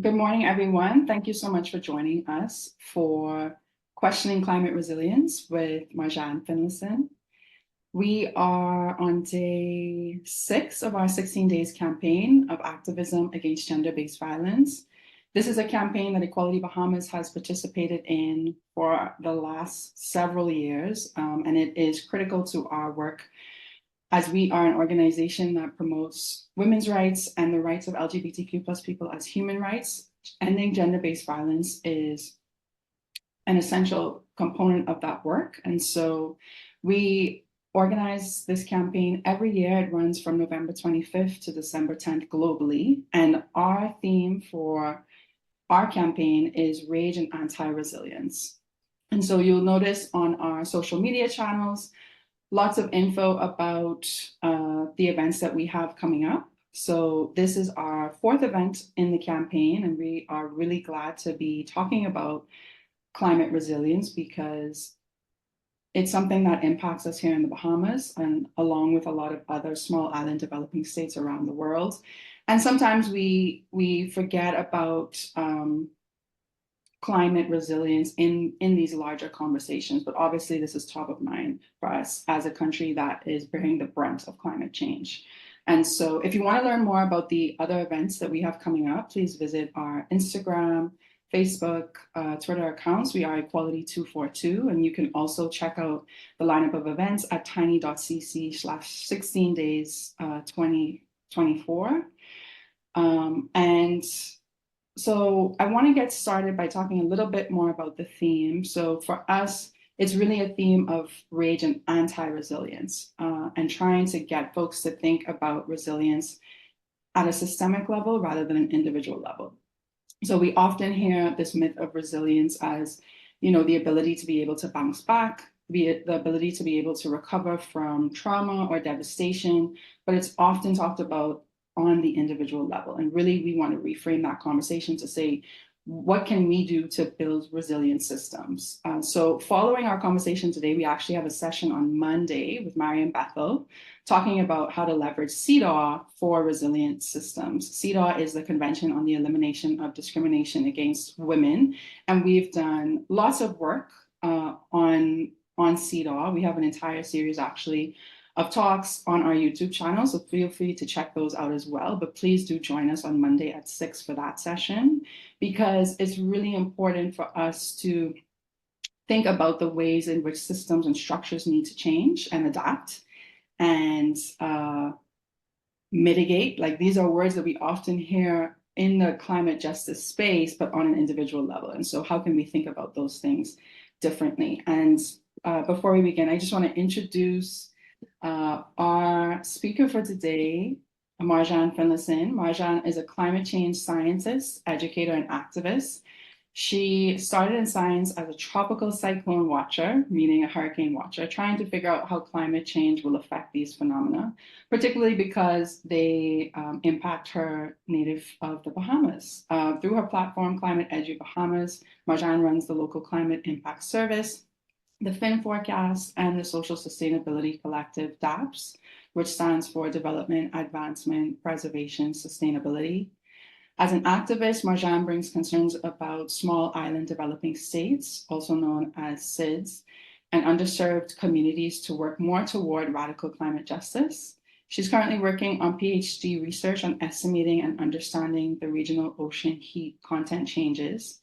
Good morning, everyone. Thank you so much for joining us for Questioning Climate Resilience with Marjahn Finlayson. We are on day 6 of our 16 days campaign of activism against gender-based violence. This is a campaign that Equality Bahamas has participated in for the last several years, and it is critical to our work as we are an organization that promotes women's rights and the rights of LGBTQ plus people as human rights. Ending gender-based violence is an essential component of that work. And so we organize this campaign every year. It runs from November 25th to December 10th globally. And our theme for our campaign is rage and anti-resilience. And so you'll notice on our social media channels, lots of info about the events that we have coming up. So this is our 4th event in the campaign, and we are really glad to be talking about climate resilience because it's something that impacts us here in the Bahamas and along with a lot of other small island developing states around the world. And sometimes we forget about climate resilience in these larger conversations, but obviously this is top of mind for us as a country that is bearing the brunt of climate change. And so if you want to learn more about the other events that we have coming up, please visit our Instagram, Facebook, Twitter accounts. We are Equality242, and you can also check out the lineup of events at tiny.cc/16days2024. And so I want to get started by talking a little bit more about the theme. So for us, it's really a theme of rage and anti-resilience, and trying to get folks to think about resilience at a systemic level rather than an individual level. So we often hear this myth of resilience as, the ability to be able to bounce back, the ability to be able to recover from trauma or devastation, but it's often talked about on the individual level. And really, we want to reframe that conversation to say, what can we do to build resilient systems? So following our conversation today, we actually have a session on Monday with Mariam Bethel talking about how to leverage CEDAW for resilient systems. CEDAW is the Convention on the Elimination of Discrimination Against Women. And we've done lots of work on CEDAW. We have an entire series actually of talks on our YouTube channel, so feel free to check those out as well. But please do join us on Monday at 6 for that session, because it's really important for us to think about the ways in which systems and structures need to change and adapt and mitigate. Like, these are words that we often hear in the climate justice space, but on an individual level. And so how can we think about those things differently? And before we begin, I just want to introduce our speaker for today, Marjahn Finlayson. Marjahn is a climate change scientist, educator, and activist. She started in science as a tropical cyclone watcher, meaning a hurricane watcher, trying to figure out how climate change will affect these phenomena, particularly because they impact her native of the Bahamas. Through her platform, Climate Edu Bahamas, Marjahn runs the local climate impact service, the Fin Forecast, and the Social Sustainability Collective, DAPS, which stands for Development, Advancement, Preservation, Sustainability. As an activist, Marjahn brings concerns about small island developing states, also known as SIDS, and underserved communities to work more toward radical climate justice. She's currently working on PhD research on estimating and understanding the regional ocean heat content changes.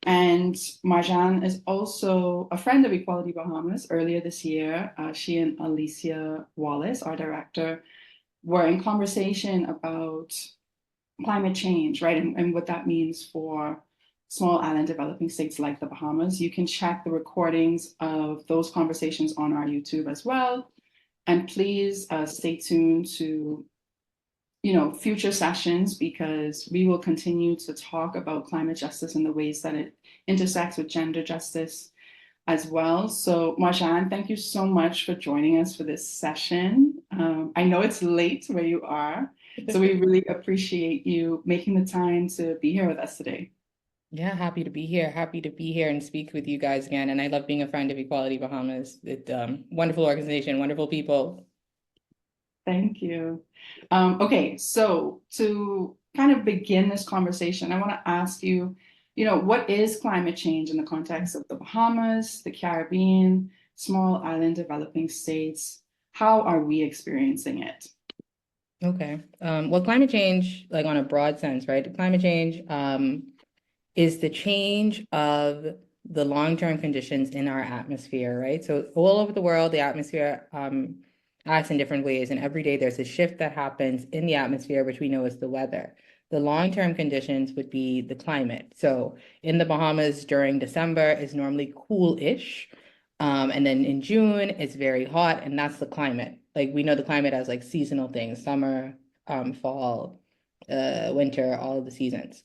And Marjahn is also a friend of Equality Bahamas. Earlier this year, she and Alicia Wallace, our director, were in conversation about climate change, right? And what that means for small island developing states like the Bahamas. You can check the recordings of those conversations on our YouTube as well. And please stay tuned to future sessions, because we will continue to talk about climate justice and the ways that it intersects with gender justice as well. So Marjahn, thank you so much for joining us for this session. I know it's late where you are, so we really appreciate you making the time to be here with us today. Yeah, happy to be here. Happy to be here and speak with you guys again. And I love being a friend of Equality Bahamas. It's wonderful organization, wonderful people. Thank you. Okay, so to kind of begin this conversation, I want to ask you, what is climate change in the context of the Bahamas, the Caribbean, small island developing states? How are we experiencing it? Okay. Well, climate change, like on a broad sense, right? Climate change is the change of the long-term conditions in our atmosphere, right? So all over the world, the atmosphere acts in different ways, and every day there's a shift that happens in the atmosphere, which we know is the weather. The long-term conditions would be the climate. So in the Bahamas during December is normally cool-ish. And then in June, it's very hot, and that's the climate. Like we know the climate as like seasonal things, summer, fall, winter, all of the seasons.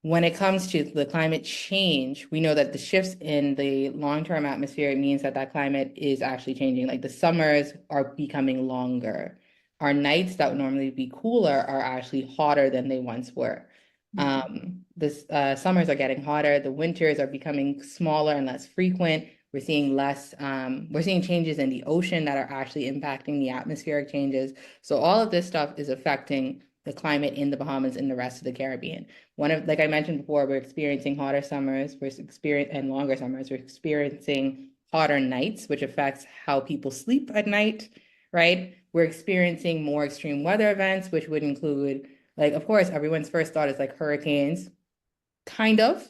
When it comes to the climate change, we know that the shifts in the long-term atmosphere means that that climate is actually changing. Like the summers are becoming longer. Our nights that would normally be cooler are actually hotter than they once were. The summers are getting hotter. The winters are becoming smaller and less frequent. We're seeing we're seeing changes in the ocean that are actually impacting the atmospheric changes. So all of this stuff is affecting the climate in the Bahamas and the rest of the Caribbean. Like I mentioned before, we're experiencing hotter summers, and longer summers. We're experiencing hotter nights, which affects how people sleep at night, right? We're experiencing more extreme weather events, which would include, like, of course, everyone's first thought is like hurricanes, kind of.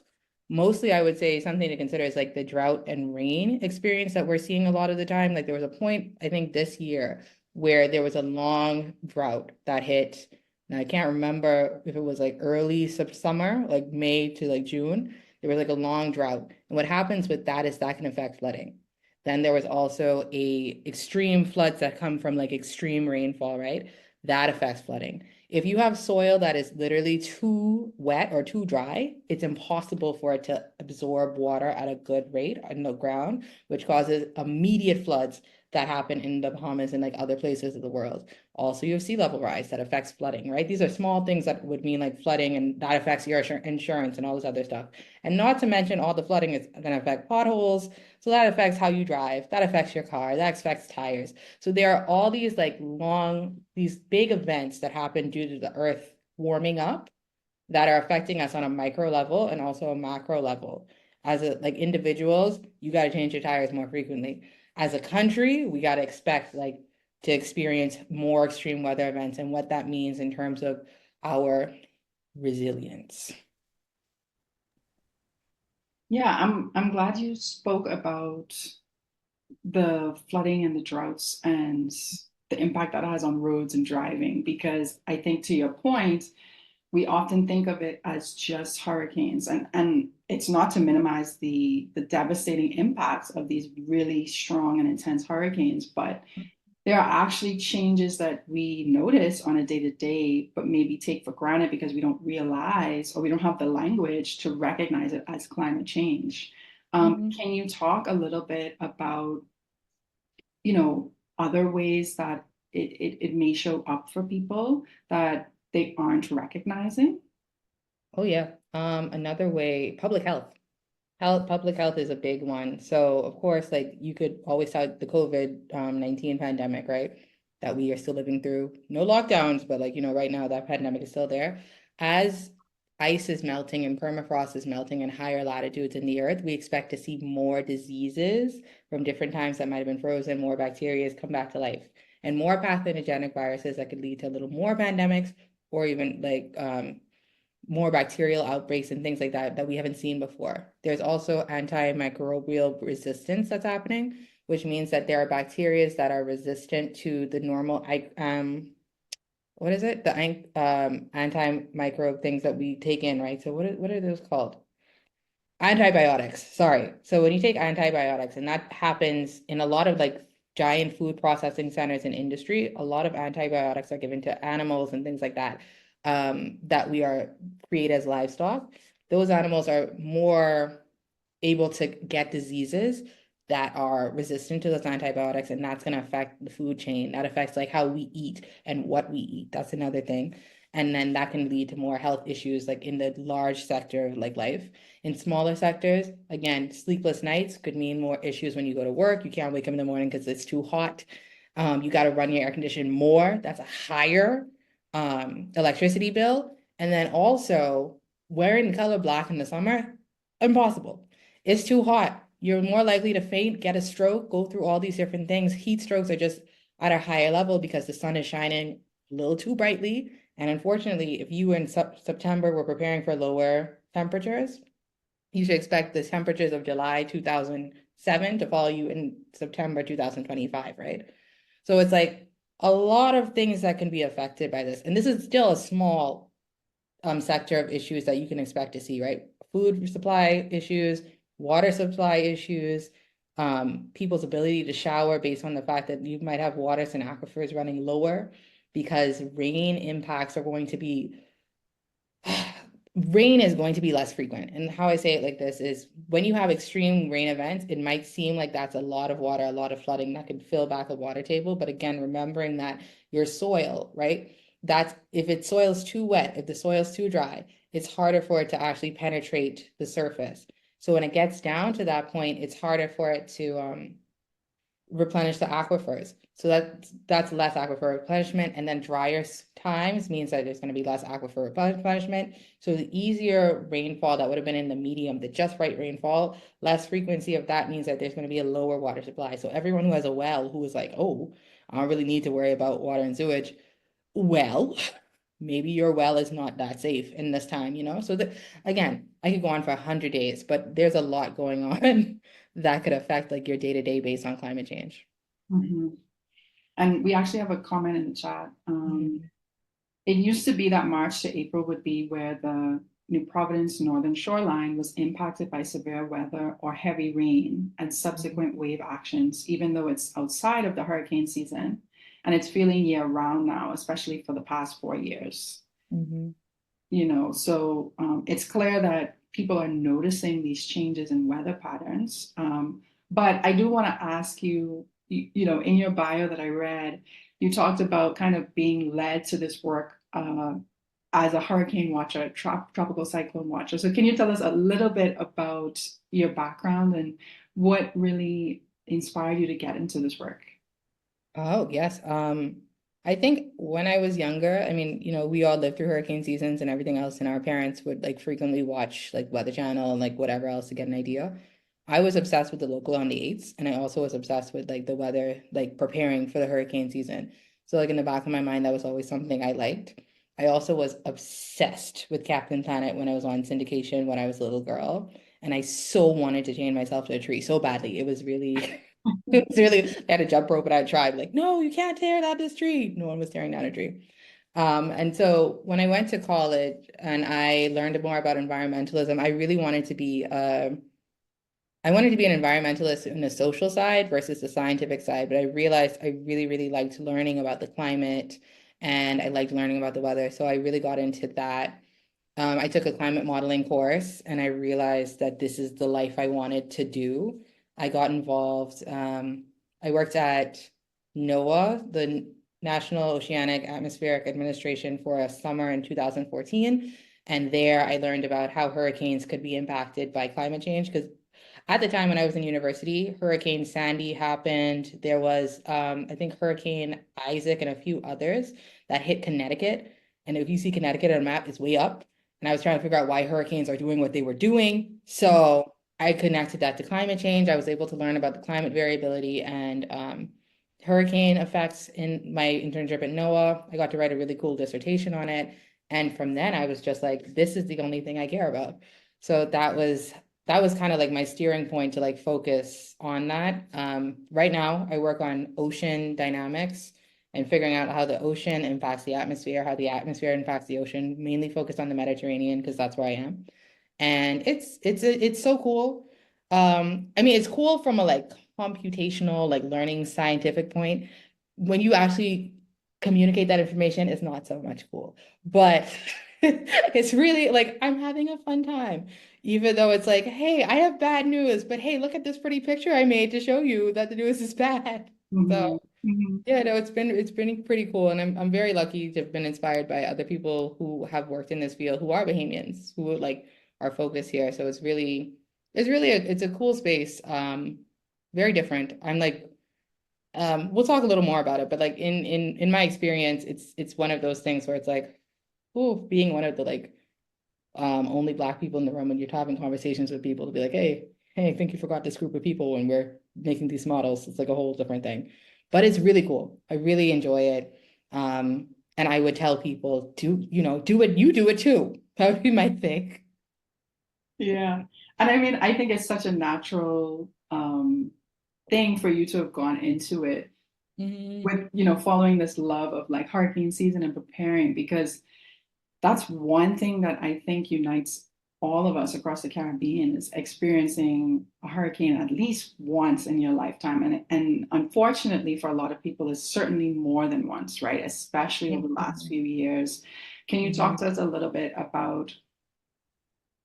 Mostly, I would say something to consider is like the drought and rain experience that we're seeing a lot of the time. Like there was a point, I think this year, where there was a long drought that hit. Now I can't remember if it was like early summer, like May to like June. There was like a long drought. And what happens with that is that can affect flooding. Then there was also a extreme floods that come from like extreme rainfall, right? That affects flooding. If you have soil that is literally too wet or too dry, it's impossible for it to absorb water at a good rate in the ground, which causes immediate floods that happen in the Bahamas and like other places of the world. Also, you have sea level rise that affects flooding, right? These are small things that would mean like flooding, and that affects your insurance and all this other stuff. And not to mention all the flooding is going to affect potholes. So that affects how you drive, that affects your car, that affects tires. So there are all these like these big events that happen due to the earth warming up that are affecting us on a micro level and also a macro level. As like individuals, you got to change your tires more frequently. As a country, we got to expect like to experience more extreme weather events and what that means in terms of our resilience. Yeah, I'm glad you spoke about the flooding and the droughts and the impact that has on roads and driving, because I think to your point, we often think of it as just hurricanes, and it's not to minimize the devastating impacts of these really strong and intense hurricanes, but there are actually changes that we notice on a day to day, but maybe take for granted because we don't realize or we don't have the language to recognize it as climate change. Mhm. Can you talk a little bit about, other ways that it may show up for people that they aren't recognizing? Oh yeah. Another way, public health. Public health is a big one. So of course, like you could always cite the COVID 19 pandemic, right? That we are still living through. No lockdowns, but like, right now that pandemic is still there. As ice is melting and permafrost is melting in higher latitudes in the earth, we expect to see more diseases from different times that might have been frozen, more bacteria come back to life, and more pathogenic viruses that could lead to a little more pandemics or even like more bacterial outbreaks and things like that that we haven't seen before. There's also antimicrobial resistance that's happening, which means that there are bacteria that are resistant to the normal what is it? The antimicrobe things that we take in, right? So what are those called? Antibiotics, sorry. So when you take antibiotics, and that happens in a lot of like giant food processing centers and industry, a lot of antibiotics are given to animals and things like that, that we are create as livestock. Those animals are more able to get diseases that are resistant to those antibiotics, and that's going to affect the food chain. That affects like how we eat and what we eat. That's another thing. And then that can lead to more health issues like in the large sector of like life. In smaller sectors, again, sleepless nights could mean more issues when you go to work. You can't wake up in the morning because it's too hot. You got to run your air conditioning more. That's a higher electricity bill. And then also wearing the color black in the summer, impossible. It's too hot. You're more likely to faint, get a stroke, go through all these different things. Heat strokes are just at a higher level because the sun is shining a little too brightly. And unfortunately, if you in September were preparing for lower temperatures, you should expect the temperatures of July 2007 to follow you in September 2025, right? So it's like a lot of things that can be affected by this. And this is still a small sector of issues that you can expect to see, right? Food supply issues, water supply issues, people's ability to shower based on the fact that you might have waters and aquifers running lower because rain impacts are going to be rain is going to be less frequent. And how I say it like this is when you have extreme rain events, it might seem like that's a lot of water, a lot of flooding that could fill back a water table. But again, remembering that your soil, right? That's if its soil's too wet, if the soil's too dry, it's harder for it to actually penetrate the surface. So when it gets down to that point, it's harder for it to replenish the aquifers. So that's less aquifer replenishment, and then drier times means that there's going to be less aquifer replenishment. So the easier rainfall that would have been in the medium, the just right rainfall, less frequency of that means that there's going to be a lower water supply. So everyone who has a well who is like, oh, I don't really need to worry about water and sewage. Well, maybe your well is not that safe in this time, you know? So that again, I could go on for 100 days, but there's a lot going on that could affect like your day-to-day based on climate change. Mhm. And we actually have a comment in the chat. Mhm. It used to be that March to April would be where the New Providence northern shoreline was impacted by severe weather or heavy rain and subsequent wave actions, even though it's outside of the hurricane season. And it's feeling year round now, especially for the past 4 years. Mhm. So it's clear that people are noticing these changes in weather patterns. But I do want to ask you, in your bio that I read, you talked about kind of being led to this work as a hurricane watcher, tropical cyclone watcher. So can you tell us a little bit about your background and what really inspired you to get into this work? Oh, yes. I think when I was younger, I mean, we all lived through hurricane seasons and everything else, and our parents would like frequently watch like Weather Channel and like whatever else to get an idea. I was obsessed with the local on the eights, and I also was obsessed with like the weather, like preparing for the hurricane season. So like in the back of my mind, that was always something I liked. I also was obsessed with Captain Planet when I was on syndication when I was a little girl, and I so wanted to chain myself to a tree so badly. It was really it was really, I had a jump rope and I tried, like, no, you can't tear down this tree. No one was tearing down a tree. And so when I went to college and I learned more about environmentalism, I really wanted to be I wanted to be an environmentalist in the social side versus the scientific side, but I realized I really, really liked learning about the climate and I liked learning about the weather. So I really got into that. I took a climate modeling course and I realized that this is the life I wanted to do. I got involved. I worked at NOAA, the National Oceanic Atmospheric Administration, for a summer in 2014. And there I learned about how hurricanes could be impacted by climate change. Because at the time when I was in university, Hurricane Sandy happened. There was, I think, Hurricane Isaac and a few others that hit Connecticut. And if you see Connecticut on a map, it's way up. And I was trying to figure out why hurricanes are doing what they were doing. So I connected that to climate change. I was able to learn about the climate variability and hurricane effects in my internship at NOAA. I got to write a really cool dissertation on it. And from then I was just like, this is the only thing I care about. So that was kind of like my steering point to like focus on that. Right now I work on ocean dynamics and figuring out how the ocean impacts the atmosphere, how the atmosphere impacts the ocean, mainly focused on the Mediterranean because that's where I am. And it's so cool. I mean, it's cool from a like computational, like learning scientific point. When you actually communicate that information, it's not so much cool. But it's really like I'm having a fun time, even though it's like, hey, I have bad news, but hey, look at this pretty picture I made to show you that the news is bad. So Mhm, mhm, yeah, no, it's been pretty cool, and I'm very lucky to have been inspired by other people who have worked in this field who are Bahamians who like are focused here. So it's a cool space. Very different. I'm like we'll talk a little more about it, but like in my experience, it's one of those things where it's like, ooh, being one of the like only Black people in the room when you're having conversations with people to be like, hey, I think you forgot this group of people when we're making these models. It's like a whole different thing. But it's really cool. I really enjoy it. And I would tell people to, do it, you do it too. That would be my thing. Yeah. And I mean, I think it's such a natural thing for you to have gone into it Mhm. with, following this love of like hurricane season and preparing, because that's one thing that I think unites all of us across the Caribbean is experiencing a hurricane at least once in your lifetime. And unfortunately for a lot of people, it's certainly more than once, right? Especially over the last Mhm. few years. Can you talk Mhm. to us a little bit about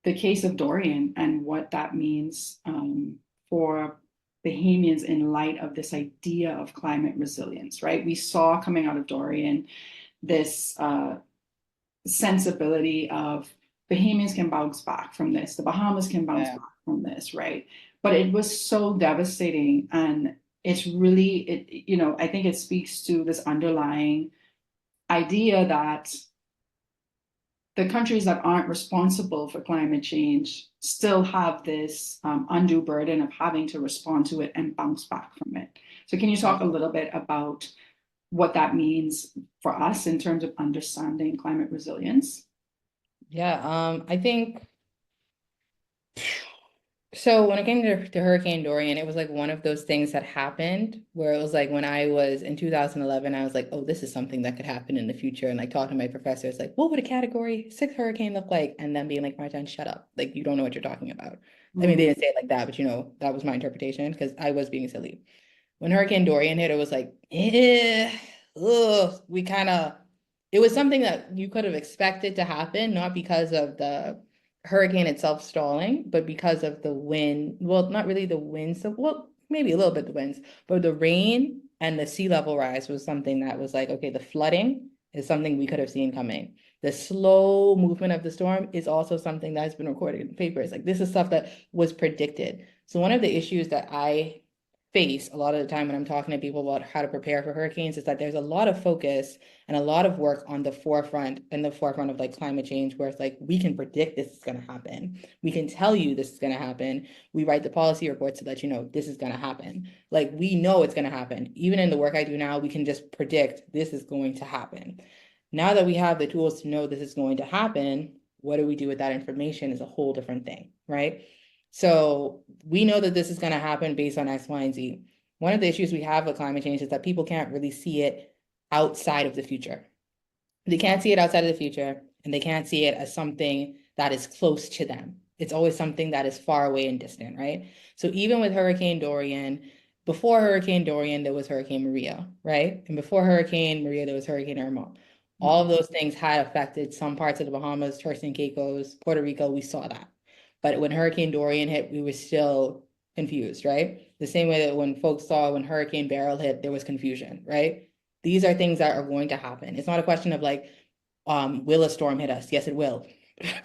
the case of Dorian and what that means for Bahamians in light of this idea of climate resilience, right? We saw coming out of Dorian this sensibility of Bahamians can bounce back from this, the Bahamas can bounce Yeah. back from this, right? But it was so devastating. And it's really, I think it speaks to this underlying idea that the countries that aren't responsible for climate change still have this undue burden of having to respond to it and bounce back from it. So, can you talk a little bit about what that means for us in terms of understanding climate resilience? Yeah. I think so when it came to Hurricane Dorian, it was like one of those things that happened where it was like when I was in 2011, I was like, oh, this is something that could happen in the future. And like talking to my professors, like, what would a category 6 hurricane look like? And then being like, Marjahn, shut up. Like, you don't know what you're talking about. I mean, they Mm, didn't say it like that, but that was my interpretation because I was being silly. When Hurricane Dorian hit, it was like, ugh, it was something that you could have expected to happen, not because of the hurricane itself stalling, but because of the wind. Well, not really the winds, so, well, maybe a little bit the winds, but the rain and the sea level rise was something that was like, okay, the flooding is something we could have seen coming. The slow movement of the storm is also something that has been recorded in papers. Like this is stuff that was predicted. So one of the issues that I face a lot of the time when I'm talking to people about how to prepare for hurricanes is that there's a lot of focus and a lot of work on the forefront of like climate change, where it's like we can predict this is going to happen. We can tell you this is going to happen. We write the policy reports so that you know this is going to happen. Like we know it's going to happen. Even in the work I do now, we can just predict this is going to happen. Now that we have the tools to know this is going to happen, what do we do with that information is a whole different thing, right? So we know that this is going to happen based on X, Y, and Z. One of the issues we have with climate change is that people can't really see it outside of the future. They can't see it outside of the future, and they can't see it as something that is close to them. It's always something that is far away and distant, right? So even with Hurricane Dorian, before Hurricane Dorian, there was Hurricane Maria, right? And before Hurricane Maria, there was Hurricane Irma. All of mm, those things had affected some parts of the Bahamas, Turks and Caicos, Puerto Rico. We saw that. But when Hurricane Dorian hit, we were still confused, right? The same way that when folks saw when Hurricane Beryl hit, there was confusion, right? These are things that are going to happen. It's not a question of like, will a storm hit us? Yes, it will.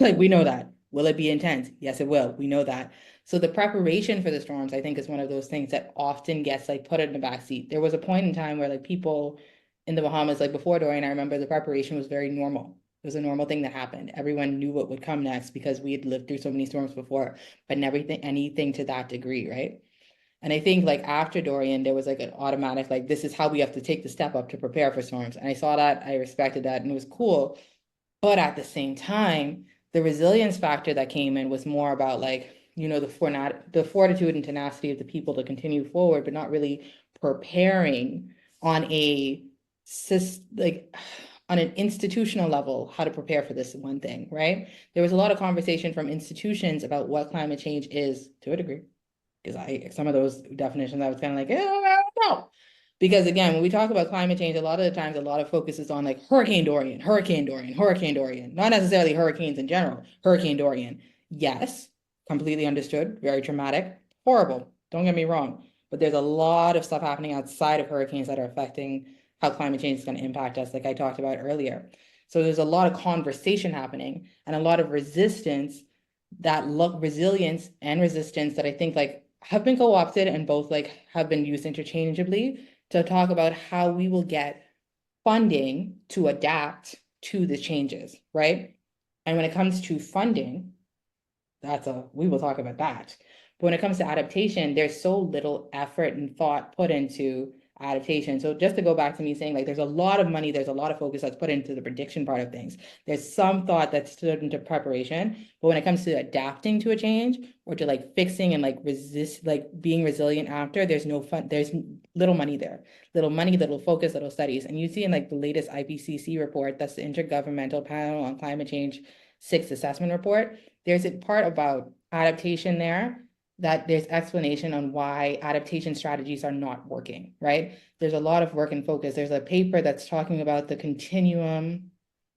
Like we know that. Will it be intense? Yes, it will. We know that. So the preparation for the storms, I think, is one of those things that often gets like put in the back seat. There was a point in time where like people in the Bahamas, like before Dorian, I remember the preparation was very normal. It was a normal thing that happened. Everyone knew what would come next because we had lived through so many storms before, but never anything to that degree, right? And I think like after Dorian, there was like an automatic, like, this is how we have to take the step up to prepare for storms. And I saw that, I respected that, and it was cool. But at the same time, the resilience factor that came in was more about like, the fortitude and tenacity of the people to continue forward, but not really preparing on a like on an institutional level how to prepare for this one thing, right? There was a lot of conversation from institutions about what climate change is to a degree because some of those definitions I was kind of like, I don't know. Because again, when we talk about climate change, a lot of the times a lot of focus is on like Hurricane Dorian, Hurricane Dorian, Hurricane Dorian, not necessarily hurricanes in general, Hurricane Dorian. Yes, completely understood, very traumatic, horrible, don't get me wrong. But there's a lot of stuff happening outside of hurricanes that are affecting how climate change is going to impact us, like I talked about earlier. So there's a lot of conversation happening and a lot of resistance that look resilience and resistance that I think like have been co-opted and both like have been used interchangeably to talk about how we will get funding to adapt to the changes, right? And when it comes to funding, we will talk about that. But when it comes to adaptation, there's so little effort and thought put into adaptation. So just to go back to me saying, like, there's a lot of money, there's a lot of focus that's put into the prediction part of things. There's some thought that's put into preparation, but when it comes to adapting to a change or to like fixing and like resist, like being resilient after, there's no fun, there's little money there, little money, little focus, little studies. And you see in like the latest IPCC report, that's the Intergovernmental Panel on Climate Change Sixth Assessment Report, there's a part about adaptation there that there's explanation on why adaptation strategies are not working, right? There's a lot of work and focus. There's a paper that's talking about the continuum,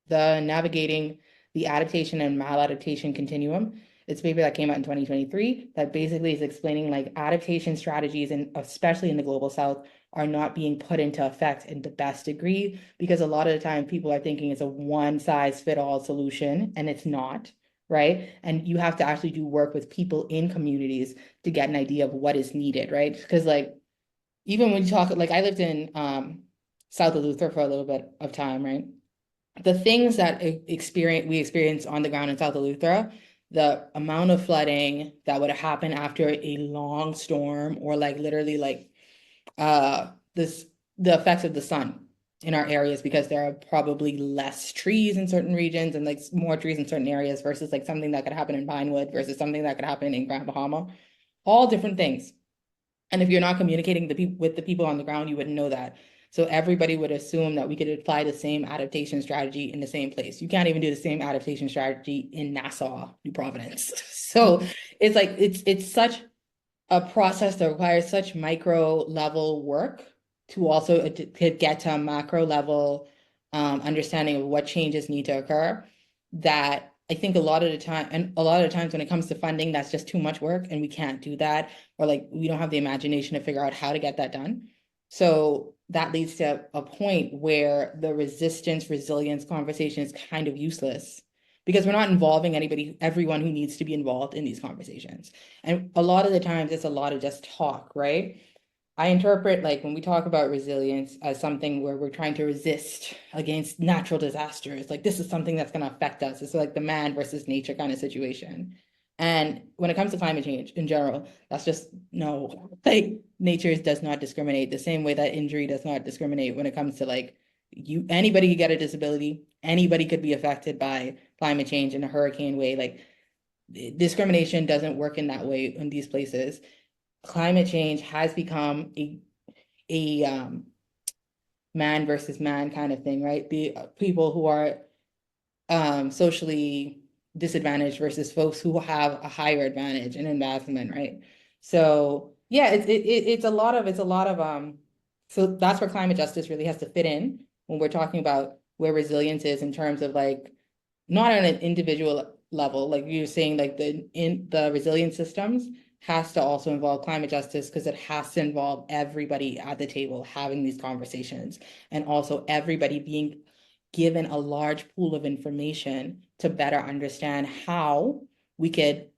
the navigating the adaptation and maladaptation continuum. It's a paper that came out in 2023 that basically is explaining like adaptation strategies, and especially in the global south, are not being put into effect in the best degree because a lot of the time people are thinking it's a one size fit all solution, and it's not, right? And you have to actually do work with people in communities to get an idea of what is needed, right? Because like even when you talk, like I lived in south of Luther for a little bit of time, right? The things that we experienced on the ground in south of Luther, the amount of flooding that would happen after a long storm, or like literally like this the effects of the sun in our areas, because there are probably less trees in certain regions and like more trees in certain areas versus like something that could happen in Pinewood versus something that could happen in Grand Bahama. All different things. And if you're not communicating with the people on the ground, you wouldn't know that. So everybody would assume that we could apply the same adaptation strategy in the same place. You can't even do the same adaptation strategy in Nassau, New Providence. So it's like it's such a process that requires such micro level work to also to get to a macro level understanding of what changes need to occur, that I think a lot of the time, and a lot of the times when it comes to funding, that's just too much work and we can't do that, or like we don't have the imagination to figure out how to get that done. So that leads to a point where the resistance resilience conversation is kind of useless because we're not involving everyone who needs to be involved in these conversations. And a lot of the times it's a lot of just talk, right? I interpret like when we talk about resilience as something where we're trying to resist against natural disasters, like this is something that's going to affect us. It's like the man versus nature kind of situation. And when it comes to climate change in general, that's just no, like nature does not discriminate the same way that injury does not discriminate when it comes to like anybody could get a disability, anybody could be affected by climate change in a hurricane way. Like discrimination doesn't work in that way in these places. Climate change has become a man versus man kind of thing, right? The people who are socially disadvantaged versus folks who have a higher advantage and advancement, right? So yeah, it's a lot of so that's where climate justice really has to fit in when we're talking about where resilience is in terms of like not on an individual level, like you're saying, like the resilient systems has to also involve climate justice because it has to involve everybody at the table having these conversations, and also everybody being given a large pool of information to better understand how we could,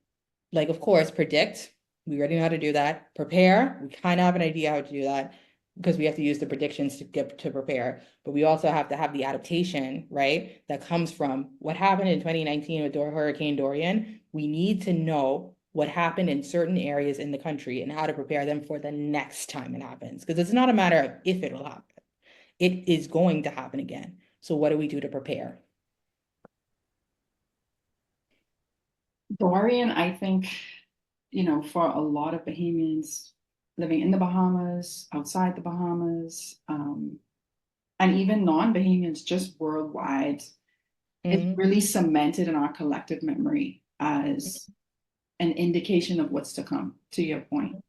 like, of course, predict. We already know how to do that. Prepare. We kind of have an idea how to do that because we have to use the predictions to get to prepare. But we also have to have the adaptation, right? That comes from what happened in 2019 with Hurricane Dorian. We need to know what happened in certain areas in the country and how to prepare them for the next time it happens. Because it's not a matter of if it'll happen. It is going to happen again. So what do we do to prepare? Dorian, I think, for a lot of Bahamians living in the Bahamas, outside the Bahamas, and even non-Bahamians just worldwide, it's Mhm. really cemented in our collective memory as an indication of what's to come, to your point,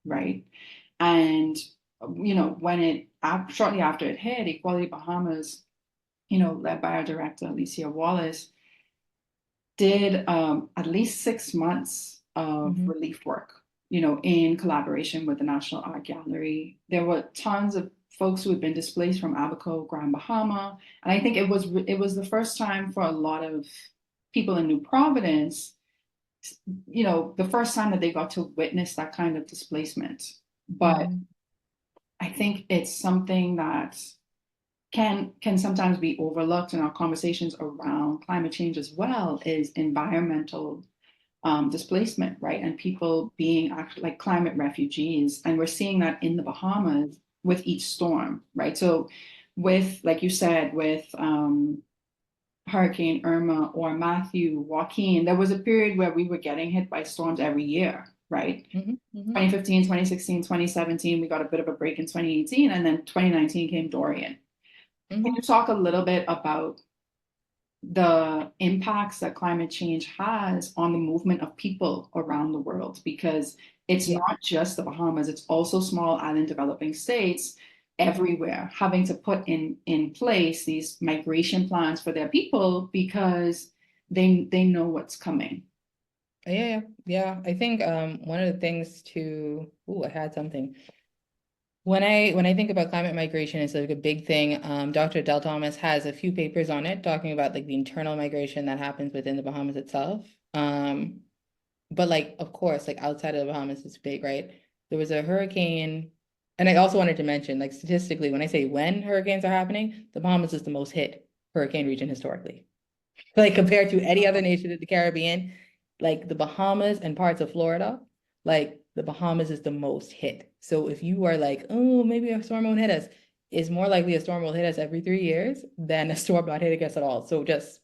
right? And, when shortly after it hit, Equality Bahamas, led by our director, Alicia Wallace, did at least 6 months of Mhm. relief work, in collaboration with the National Art Gallery. There were tons of folks who had been displaced from Abaco, Grand Bahama, and I think it was the first time for a lot of people in New Providence, the first time that they got to witness that kind of displacement. But Mhm. I think it's something that can sometimes be overlooked in our conversations around climate change as well is environmental displacement, right? And people being actually like climate refugees. And we're seeing that in the Bahamas with each storm, right? So with, like you said, with Hurricane Irma or Matthew, Joaquin, there was a period where we were getting hit by storms every year, right? Hmm. Hmm. 2015, 2016, 2017, we got a bit of a break in 2018, and then 2019 came Dorian. Can you Hmm. talk a little bit about the impacts that climate change has on the movement of people around the world? Because it's Yeah. not just the Bahamas, it's also small island developing states everywhere having to put in place these migration plans for their people because they know what's coming. Yeah. I think one of the things to I had something. When I think about climate migration, it's like a big thing. Dr. Del Thomas has a few papers on it talking about like the internal migration that happens within the Bahamas itself. But like of course, like outside of the Bahamas, it's big, right? There was a hurricane, and I also wanted to mention, like statistically, when I say when hurricanes are happening, the Bahamas is the most hit hurricane region historically. Like compared to any other nation in the Caribbean, like the Bahamas and parts of Florida, like the Bahamas is the most hit. So if you are like, oh, maybe a storm won't hit us, it's more likely a storm will hit us every 3 years than a storm not hitting us at all. So just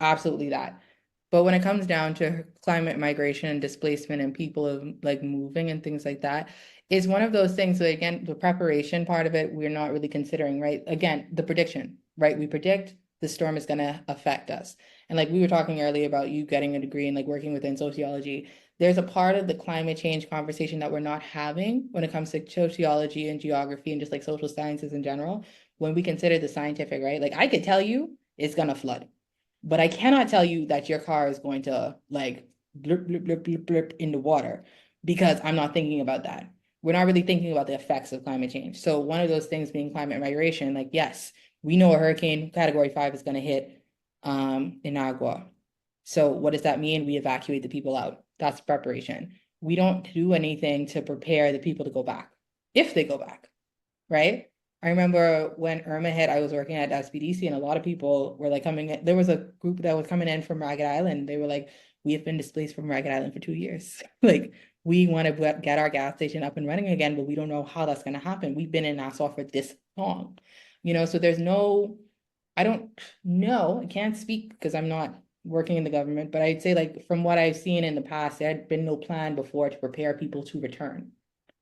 absolutely that. But when it comes down to climate migration and displacement and people of like moving and things like that, is one of those things that again, the preparation part of it, we're not really considering, right? Again, the prediction, right? We predict the storm is going to affect us. And like we were talking earlier about you getting a degree and like working within sociology, there's a part of the climate change conversation that we're not having when it comes to sociology and geography and just like social sciences in general, when we consider the scientific, right? Like I could tell you it's going to flood, but I cannot tell you that your car is going to like blip, blip, blip, blip, blip in the water because I'm not thinking about that. We're not really thinking about the effects of climate change. So one of those things being climate migration, like yes, we know a hurricane category 5 is going to hit in Agua. So what does that mean? We evacuate the people out. That's preparation. We don't do anything to prepare the people to go back, if they go back, right? I remember when Irma hit, I was working at SBDC and a lot of people were like coming in. There was a group that was coming in from Ragged Island. They were like, we have been displaced from Ragged Island for 2 years. Like, we want to get our gas station up and running again, but we don't know how that's going to happen. We've been in Nassau for this long, so there's no, I don't know. I can't speak because I'm not working in the government, but I'd say like from what I've seen in the past, there had been no plan before to prepare people to return.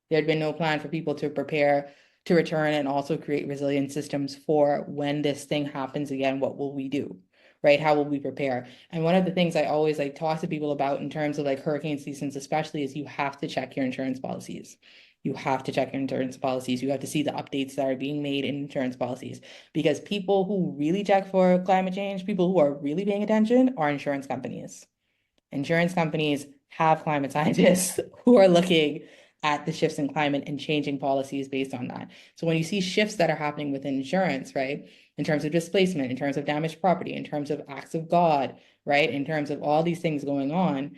There had been no plan for people to prepare to return and also create resilient systems for when this thing happens again, what will we do? Right? How will we prepare? And one of the things I always like talk to people about in terms of like hurricane seasons, especially, is you have to check your insurance policies. You have to check your insurance policies. You have to see the updates that are being made in insurance policies because people who really check for climate change, people who are really paying attention, are insurance companies. Insurance companies have climate scientists who are looking at the shifts in climate and changing policies based on that. So when you see shifts that are happening within insurance, right, in terms of displacement, in terms of damaged property, in terms of acts of God, right, in terms of all these things going on,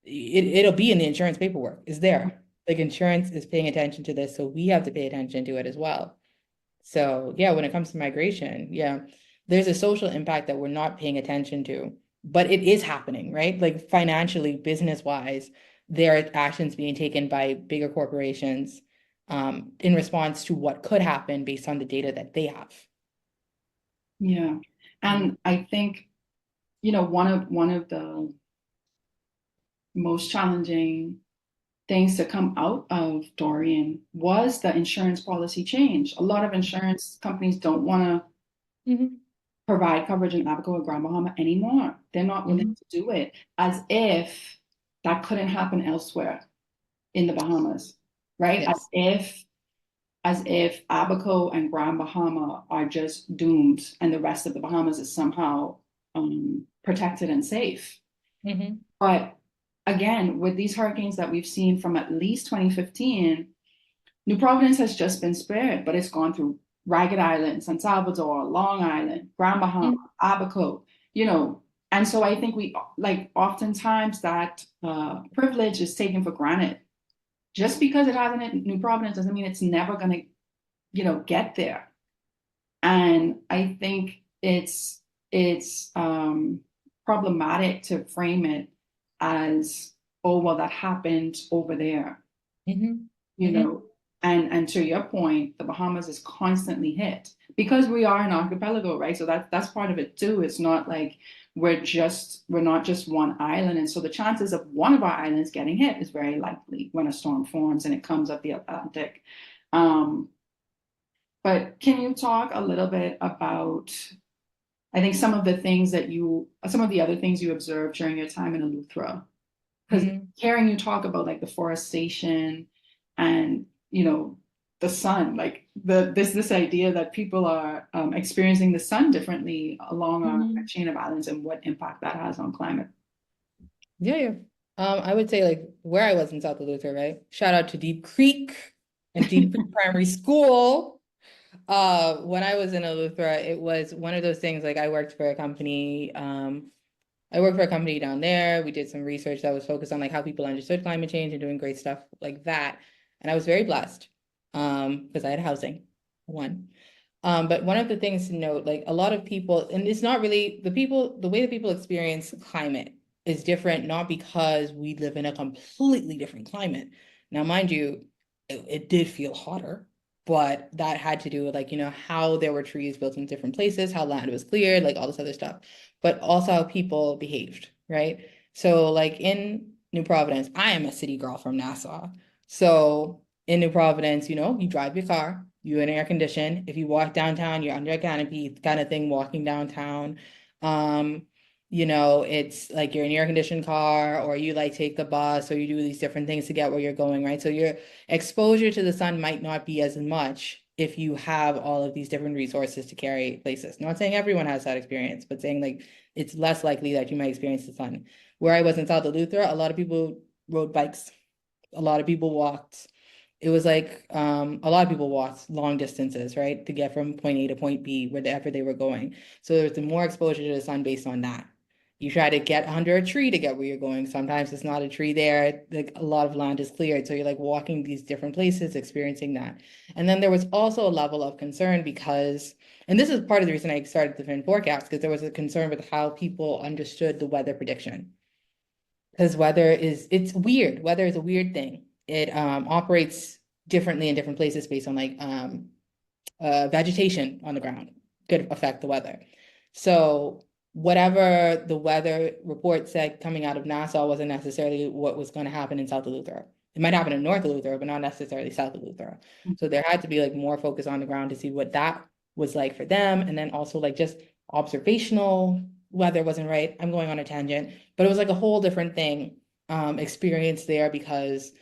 it'll be in the insurance paperwork. It's there. Like insurance is paying attention to this, so we have to pay attention to it as well. So yeah, when it comes to migration, yeah, there's a social impact that we're not paying attention to, but it is happening, right? Like financially, business wise, there are actions being taken by bigger corporations in response to what could happen based on the data that they have. Yeah. Mhm. And I think, one of the most challenging things to come out of Dorian was the insurance policy change. A lot of insurance companies don't want to Mhm. provide coverage in Abaco or Grand Bahama anymore. They're not willing Mhm. to do it as if that couldn't happen elsewhere in the Bahamas, right? As Yes. if as if Abaco and Grand Bahama are just doomed and the rest of the Bahamas is somehow protected and safe. Mhm. But again, with these hurricanes that we've seen from at least 2015, New Providence has just been spared, but it's gone through Ragged Island, San Salvador, Long Island, Grand Bahama, Mhm. Abaco, you know. And so I think we like oftentimes that privilege is taken for granted. Just because it hasn't hit New Providence doesn't mean it's never going to, get there. And I think it's problematic to frame it as, oh, well, that happened over there, Hmm. you Hmm. know. And to your point, the Bahamas is constantly hit because we are an archipelago, right? So that's part of it too. It's not like we're not just one island. And so the chances of one of our islands getting hit is very likely when a storm forms and it comes up the Atlantic. Um, but can you talk a little bit about, I think some of the other things you observed during your time in Eleuthera? Because Hmm. hearing you talk about like deforestation and, you know, the sun, like this idea that people are experiencing the sun differently along a Hmm. chain of islands and what impact that has on climate. Yeah, yeah. I would say like where I was in South Luther, right? Shout out to Deep Creek and Deep Creek Primary School. When I was in Eleuthera, it was one of those things like I worked for a company. I worked for a company down there. We did some research that was focused on like how people understood climate change and doing great stuff like that. And I was very blessed because I had housing, one. But one of the things to note, like a lot of people, and it's not really the people, the way that people experience climate is different, not because we live in a completely different climate. Now, mind you, it did feel hotter, but that had to do with like, how there were trees built in different places, how land was cleared, like all this other stuff, but also how people behaved, right? So, like in New Providence, I am a city girl from Nassau. So in New Providence, you drive your car, you're in air condition. If you walk downtown, you're under a canopy kind of thing walking downtown. Um, it's like you're in your air conditioned car, or you like take the bus, or you do these different things to get where you're going, right? So your exposure to the sun might not be as much if you have all of these different resources to carry places. Not saying everyone has that experience, but saying like it's less likely that you might experience the sun. Where I was in South Eleuthera, a lot of people rode bikes, a lot of people walked. It was like a lot of people walked long distances, right, to get from point A to point B, wherever they were going. So there was more exposure to the sun based on that. You try to get under a tree to get where you're going. Sometimes it's not a tree there. Like a lot of land is cleared. So you're like walking these different places, experiencing that. And then there was also a level of concern because, and this is part of the reason I started the Fin forecast, because there was a concern with how people understood the weather prediction. Because it's weird. Weather is a weird thing. It operates differently in different places based on like vegetation on the ground could affect the weather. So whatever the weather report said coming out of Nassau wasn't necessarily what was going to happen in South Eleuthera. It might happen in North Eleuthera, but not necessarily South Eleuthera. So there had to be like more focus on the ground to see what that was like for them, and then also like just observational weather wasn't right. I'm going on a tangent, but it was like a whole different thing experience there because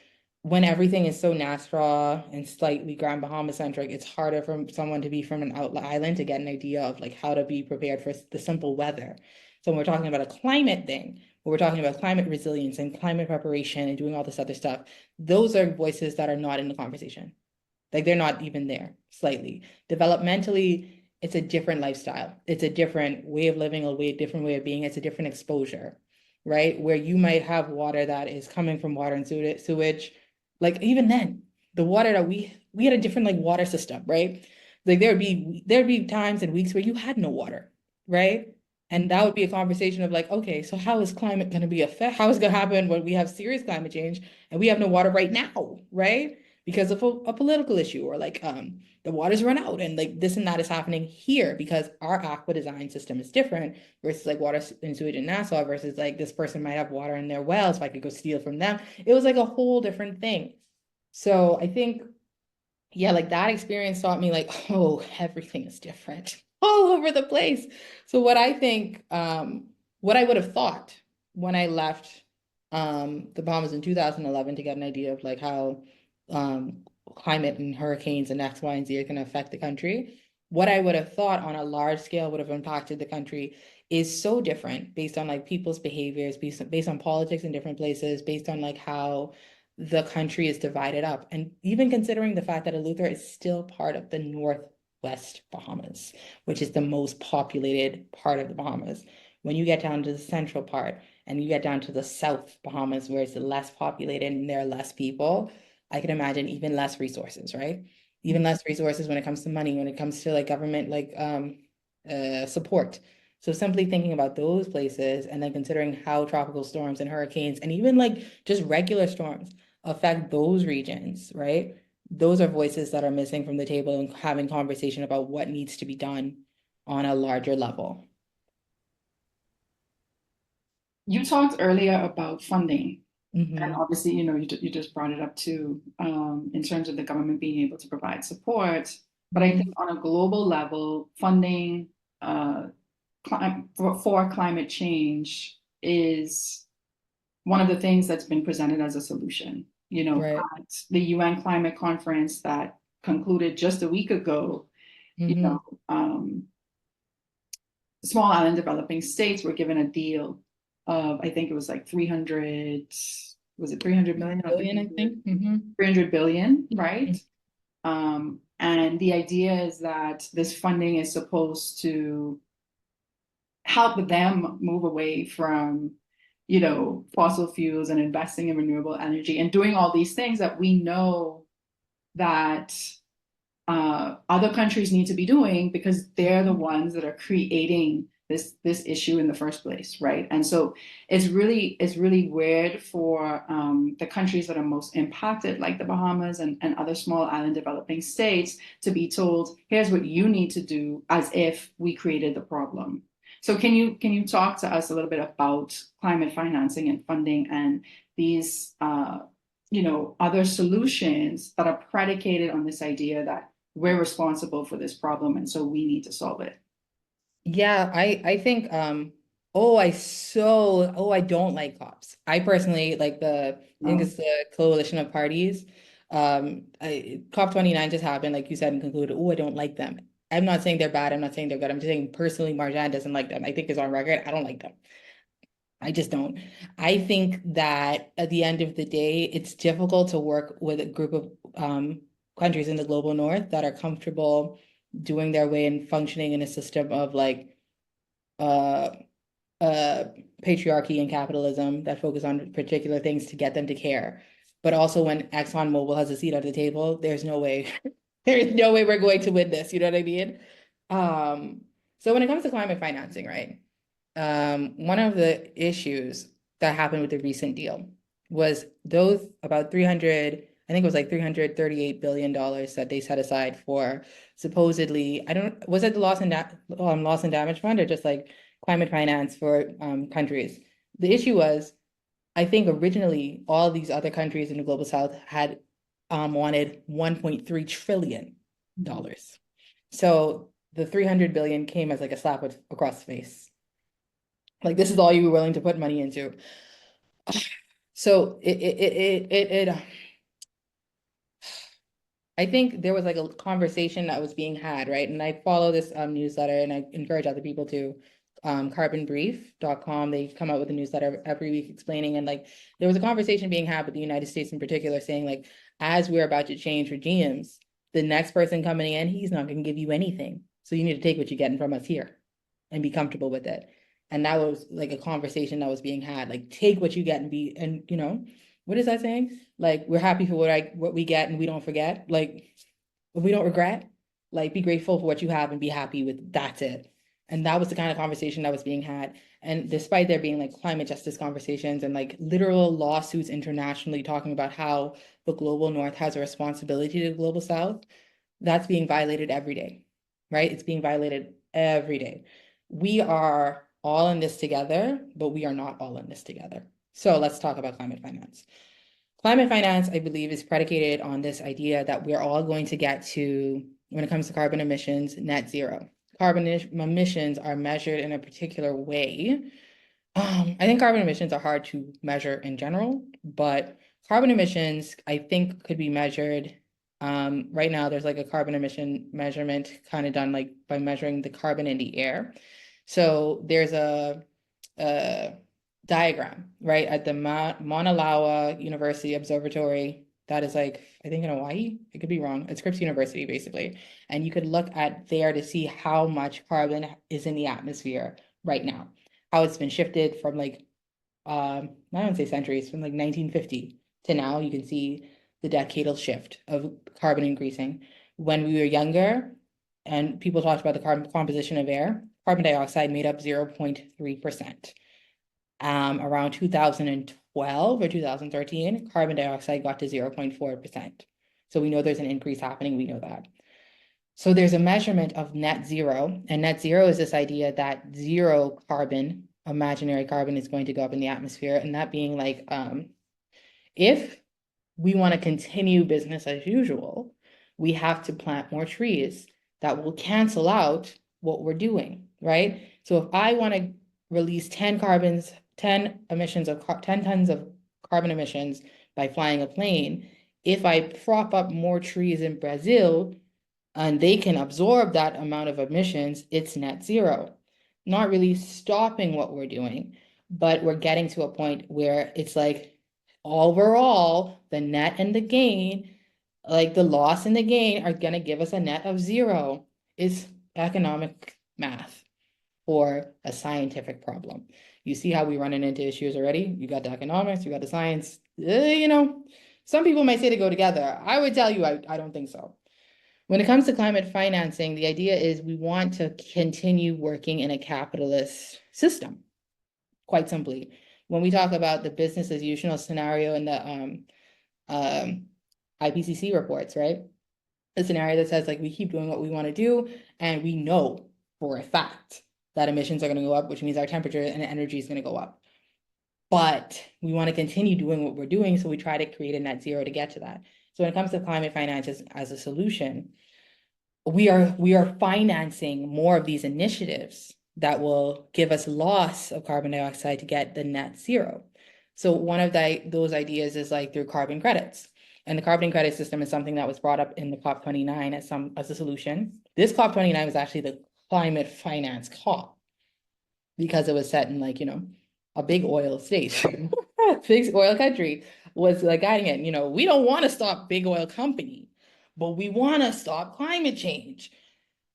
when everything is so Nassau and slightly Grand Bahama centric, it's harder for someone to be from an outlet island to get an idea of like how to be prepared for the simple weather. So when we're talking about a climate thing, when we're talking about climate resilience and climate preparation and doing all this other stuff, those are voices that are not in the conversation. Like they're not even there slightly. Developmentally, it's a different lifestyle. It's a different way of living, different way of being. It's a different exposure, right? Where you might have water that is coming from water and sewage. Like even then, the water that we had a different like water system, right? Like there'd be times and weeks where you had no water, right? And that would be a conversation of like, okay, so how is climate going to be affect? How is it going to happen when we have serious climate change and we have no water right now, right? Because of a political issue or like the water's run out and like this and that is happening here because our aqua design system is different versus like water and sewage in Nassau versus like this person might have water in their wells, so I could go steal from them. It was like a whole different thing. So I think, yeah, like that experience taught me like, oh, everything is different all over the place. So what I would have thought when I left the Bahamas in 2011 to get an idea of like how um climate and hurricanes and X, Y, and Z are going to affect the country, what I would have thought on a large scale would have impacted the country is so different based on like people's behaviors, based on politics in different places, based on like how the country is divided up. And even considering the fact that Eleuthera is still part of the Northwest Bahamas, which is the most populated part of the Bahamas. When you get down to the central part and you get down to the South Bahamas, where it's less populated and there are less people, I can imagine even less resources, right? even less resources when it comes to money, when it comes to like government support. So simply thinking about those places and then considering how tropical storms and hurricanes and even like just regular storms affect those regions, right? Those are voices that are missing from the table and having conversation about what needs to be done on a larger level. You talked earlier about funding, and Hmm. obviously, you just brought it up too, in terms of the government being able to provide support. But I think Hmm. on a global level, funding for climate change is one of the things that's been presented as a solution. Right. At the UN climate conference that concluded just a week ago, you know, Hmm. um, small island developing states were given a deal of, I think it was like 300, was it 300 million or Billion, I think. Hmm. 300 billion, right? And the idea is that this funding is supposed to help them move away from, fossil fuels and investing in renewable energy and doing all these things that we know that other countries need to be doing because they're the ones that are creating this issue in the first place, right? And so it's really weird for the countries that are most impacted, like the Bahamas and other small island developing states, to be told, "Here's what you need to do," as if we created the problem. So can you talk to us a little bit about climate financing and funding and these other solutions that are predicated on this idea that we're responsible for this problem and so we need to solve it? Yeah, I think I don't like cops. I personally like I think Oh, it's the coalition of parties. COP 29 just happened, like you said, and concluded, I don't like them. I'm not saying they're bad, I'm not saying they're good. I'm just saying personally, Marjahn doesn't like them. I think it's on record. I don't like them. I just don't. I think that at the end of the day, it's difficult to work with a group of countries in the global north that are comfortable doing their way and functioning in a system of like uh, uh, patriarchy and capitalism that focus on particular things to get them to care. But also when ExxonMobil has a seat at the table, there's no way, there's no way we're going to win this. You know what I mean? Um, so when it comes to climate financing, right? One of the issues that happened with the recent deal was those about 300, I think it was like $338 billion that they set aside for supposedly, I don't, was it the loss and damage fund or just like climate finance for countries? The issue was, I think originally all these other countries in the global south had wanted $1.3 trillion mhm. dollars. So the 300 billion came as like a slap across the face. Like this is all you were willing to put money into. So I think there was like a conversation that was being had, right? And I follow this newsletter and I encourage other people to carbonbrief.com. They come out with a newsletter every week explaining and like there was a conversation being had with the United States in particular saying like as we're about to change regimes, the next person coming in, he's not going to give you anything. So you need to take what you're getting from us here and be comfortable with it. And that was like a conversation that was being had, like take what you get and be, and what is that saying? Like we're happy for what we get and we don't forget. Like we don't regret. Like be grateful for what you have and be happy with that's it. And that was the kind of conversation that was being had. And despite there being like climate justice conversations and like literal lawsuits internationally talking about how the global north has a responsibility to the global south, that's being violated every day, right? It's being violated every day. We are all in this together, but we are not all in this together. So let's talk about climate finance. Climate finance, I believe, is predicated on this idea that we're all going to get to, when it comes to carbon emissions, net zero. Carbon emissions are measured in a particular way. I think carbon emissions are hard to measure in general, but carbon emissions, I think, could be measured. Right now, there's like a carbon emission measurement kind of done like by measuring the carbon in the air. So there's a diagram, right, at the Mauna Loa University Observatory. That is like, I think in Hawaii. I could be wrong. It's Scripps University, basically. And you could look at there to see how much carbon is in the atmosphere right now, how it's been shifted from like, I don't say centuries, from like 1950 to now. You can see the decadal shift of carbon increasing. When we were younger and people talked about the carbon composition of air, carbon dioxide made up 0.3%. Around 2012 or 2013, carbon dioxide got to 0.4%. So we know there's an increase happening. We know that. So there's a measurement of net zero, and net zero is this idea that zero carbon, imaginary carbon, is going to go up in the atmosphere, and that being like, if we want to continue business as usual, we have to plant more trees that will cancel out what we're doing, right? So if I want to release 10 tons of carbon emissions by flying a plane, if I prop up more trees in Brazil and they can absorb that amount of emissions, it's net zero. Not really stopping what we're doing, but we're getting to a point where it's like overall, the net and the gain, like the loss and the gain, are going to give us a net of zero. It's economic math for a scientific problem. You see how we run into issues already? You got the economics, you got the science. Some people might say they go together. I would tell you, I don't think so. When it comes to climate financing, the idea is we want to continue working in a capitalist system, quite simply. When we talk about the business as usual scenario in the IPCC reports, right? A scenario that says like we keep doing what we want to do, and we know for a fact that emissions are going to go up, which means our temperature and energy is going to go up. But we want to continue doing what we're doing, so we try to create a net zero to get to that. So when it comes to climate finance as a solution, we are financing more of these initiatives that will give us loss of carbon dioxide to get the net zero. So one of those ideas is like through carbon credits. And the carbon credit system is something that was brought up in the COP29 as a solution. This COP29 was actually the climate finance COP because it was set in like, a big oil state, big oil country was like guiding it. We don't want to stop big oil company, but we want to stop climate change.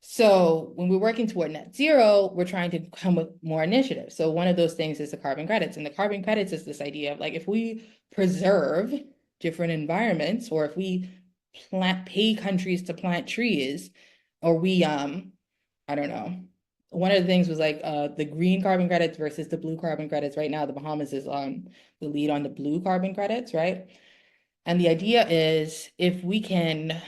So when we're working toward net zero, we're trying to come with more initiatives. So one of those things is the carbon credits. And the carbon credits is this idea of like, if we preserve different environments, or if we pay countries to plant trees, or we, I don't know. One of the things was like the green carbon credits versus the blue carbon credits. Right now, the Bahamas is the lead on the blue carbon credits, right? And the idea is if we can,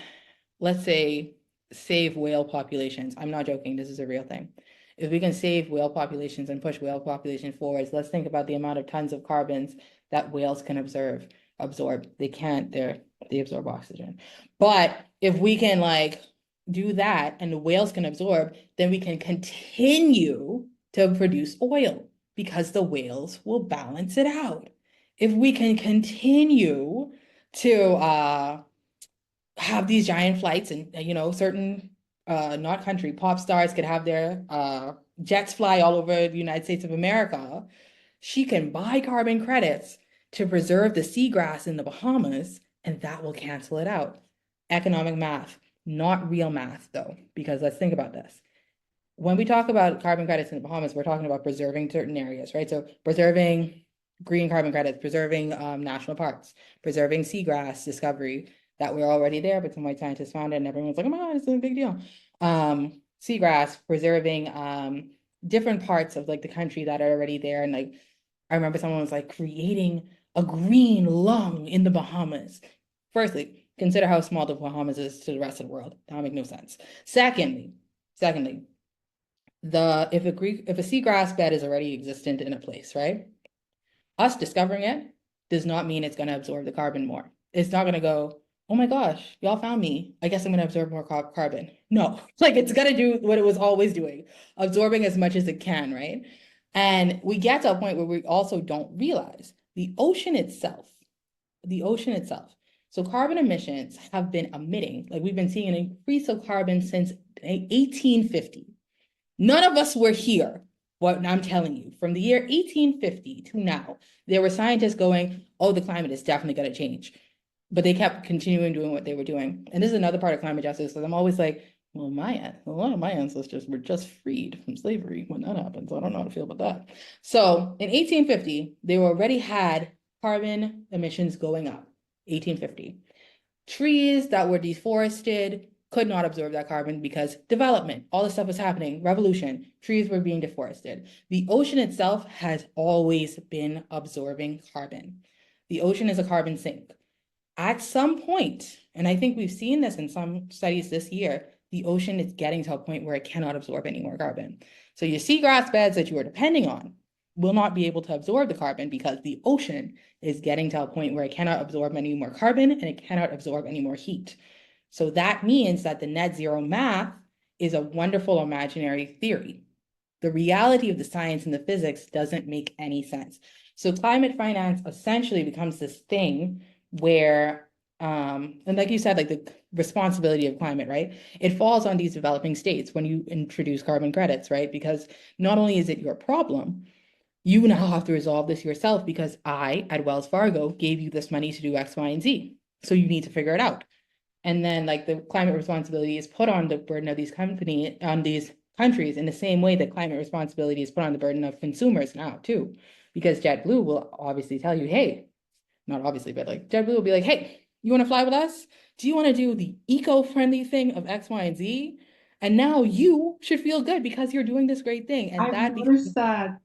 let's say, save whale populations. I'm not joking, this is a real thing. If we can save whale populations and push whale population forwards, let's think about the amount of tons of carbons that whales can absorb. They can't, they absorb oxygen. But if we can like do that and the whales can absorb, then we can continue to produce oil because the whales will balance it out. If we can continue to have these giant flights and certain not country pop stars could have their jets fly all over the United States of America, she can buy carbon credits to preserve the seagrass in the Bahamas, and that will cancel it out. Economic math, not real math though, because let's think about this. When we talk about carbon credits in the Bahamas, we're talking about preserving certain areas, right? So preserving green carbon credits, preserving national parks, preserving seagrass discovery that were already there, but some white scientists found it and everyone's like, oh my God, it's a big deal. Seagrass, preserving different parts of like the country that are already there. And like, I remember someone was like creating a green lung in the Bahamas. Firstly, consider how small the Bahamas is to the rest of the world. That would make no sense. Secondly, if a seagrass bed is already existent in a place, right? Us discovering it does not mean it's going to absorb the carbon more. It's not going to go, oh my gosh, y'all found me. I guess I'm going to absorb more carbon. No, like it's going to do what it was always doing, absorbing as much as it can, right? And we get to a point where we also don't realize the ocean itself. So carbon emissions have been emitting, like we've been seeing an increase of carbon since 1850. None of us were here. What I'm telling you, from the year 1850 to now, there were scientists going, oh, the climate is definitely going to change. But they kept continuing doing what they were doing. And this is another part of climate justice, because I'm always like, well, a lot of my ancestors were just freed from slavery when that happened. So I don't know how to feel about that. So in 1850, they already had carbon emissions going up. 1850. Trees that were deforested could not absorb that carbon because development, all this stuff was happening, revolution, trees were being deforested. The ocean itself has always been absorbing carbon. The ocean is a carbon sink. At some point, and I think we've seen this in some studies this year, the ocean is getting to a point where it cannot absorb any more carbon. So your seagrass beds that you are depending on will not be able to absorb the carbon because the ocean is getting to a point where it cannot absorb any more carbon and it cannot absorb any more heat. So that means that the net zero math is a wonderful imaginary theory. The reality of the science and the physics doesn't make any sense. So climate finance essentially becomes this thing where, and like you said, like the responsibility of climate, right? It falls on these developing states when you introduce carbon credits, right? Because not only is it your problem, you now have to resolve this yourself because I, at Wells Fargo, gave you this money to do X, Y, and Z. So you need to figure it out. And then like the climate responsibility is put on the burden of these countries in the same way that climate responsibility is put on the burden of consumers now too. Because JetBlue will obviously tell you, hey, not obviously, but like JetBlue will be like, hey, you want to fly with us? Do you want to do the eco-friendly thing of X, Y, and Z? And now you should feel good because you're doing this great thing. And I've noticed that.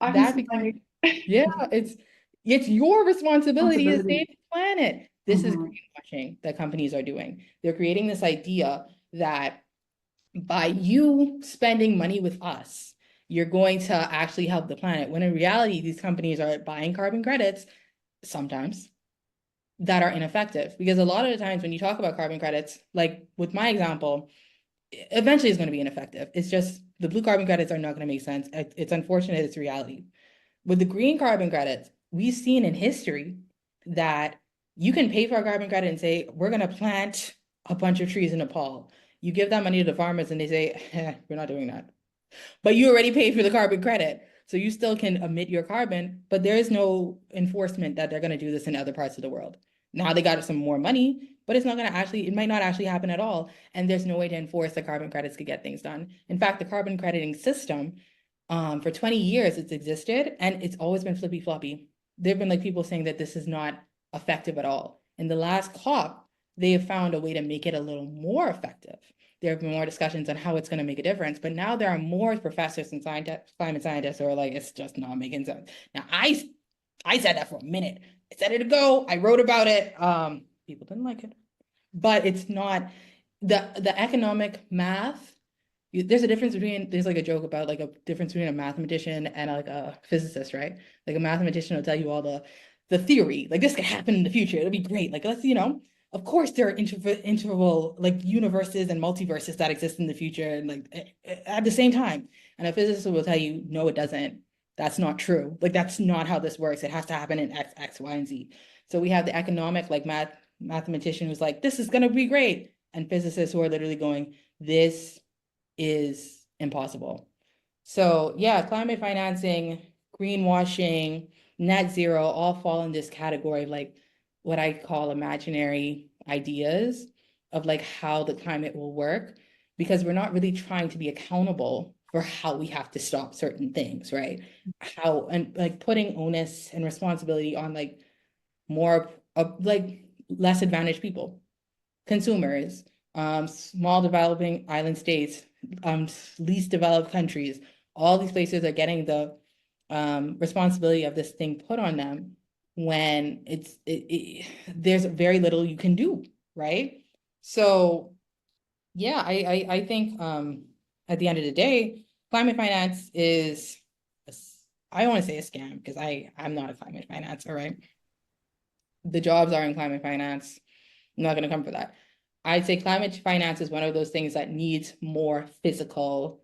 I've that just becomes, like yeah, it's your responsibility to responsibility. save the planet. This is Mhm. greenwashing that companies are doing. They're creating this idea that by you spending money with us, you're going to actually help the planet. When in reality, these companies are buying carbon credits sometimes that are ineffective. Because a lot of the times when you talk about carbon credits, like with my example, eventually it's going to be ineffective. It's just the blue carbon credits are not going to make sense. It's unfortunate, it's reality. With the green carbon credits, we've seen in history that you can pay for a carbon credit and say, we're going to plant a bunch of trees in Nepal. You give that money to the farmers and they say, we're not doing that. But you already paid for the carbon credit. So you still can emit your carbon, but there is no enforcement that they're going to do this in other parts of the world. Now they got some more money, but it's not going to actually, it might not actually happen at all. And there's no way to enforce the carbon credits to get things done. In fact, the carbon crediting system, for 20 years it's existed and it's always been flippy floppy. There've been like people saying that this is not effective at all. In the last COP, they have found a way to make it a little more effective. There have been more discussions on how it's going to make a difference, but now there are more professors and climate scientists who are like, it's just not making sense. Now, I said that for a minute. I said it ago. I wrote about it. People didn't like it, but it's not the economic math. There's a difference between, there's like a joke about like a difference between a mathematician and like a physicist, right? Like a mathematician will tell you all the theory, like this could happen in the future. It'll be great. Like let's, of course there are interval like universes and multiverses that exist in the future and like at the same time. And a physicist will tell you, no, it doesn't. That's not true. Like that's not how this works. It has to happen in X, Y, and Z. So we have the economic like mathematician who's like, this is gonna be great. And physicists who are literally going, this is impossible. So yeah, climate financing, greenwashing, net zero all fall in this category of like what I call imaginary ideas of like how the climate will work, because we're not really trying to be accountable for how we have to stop certain things, right? How, and like putting onus and responsibility on like more like less advantaged people, consumers, small developing island states, least developed countries, all these places are getting the responsibility of this thing put on them when there's very little you can do, right? So yeah, I think at the end of the day, climate finance is, I don't want to say a scam because I'm not a climate financer, right? The jobs are in climate finance. I'm not going to come for that. I'd say climate finance is one of those things that needs more physical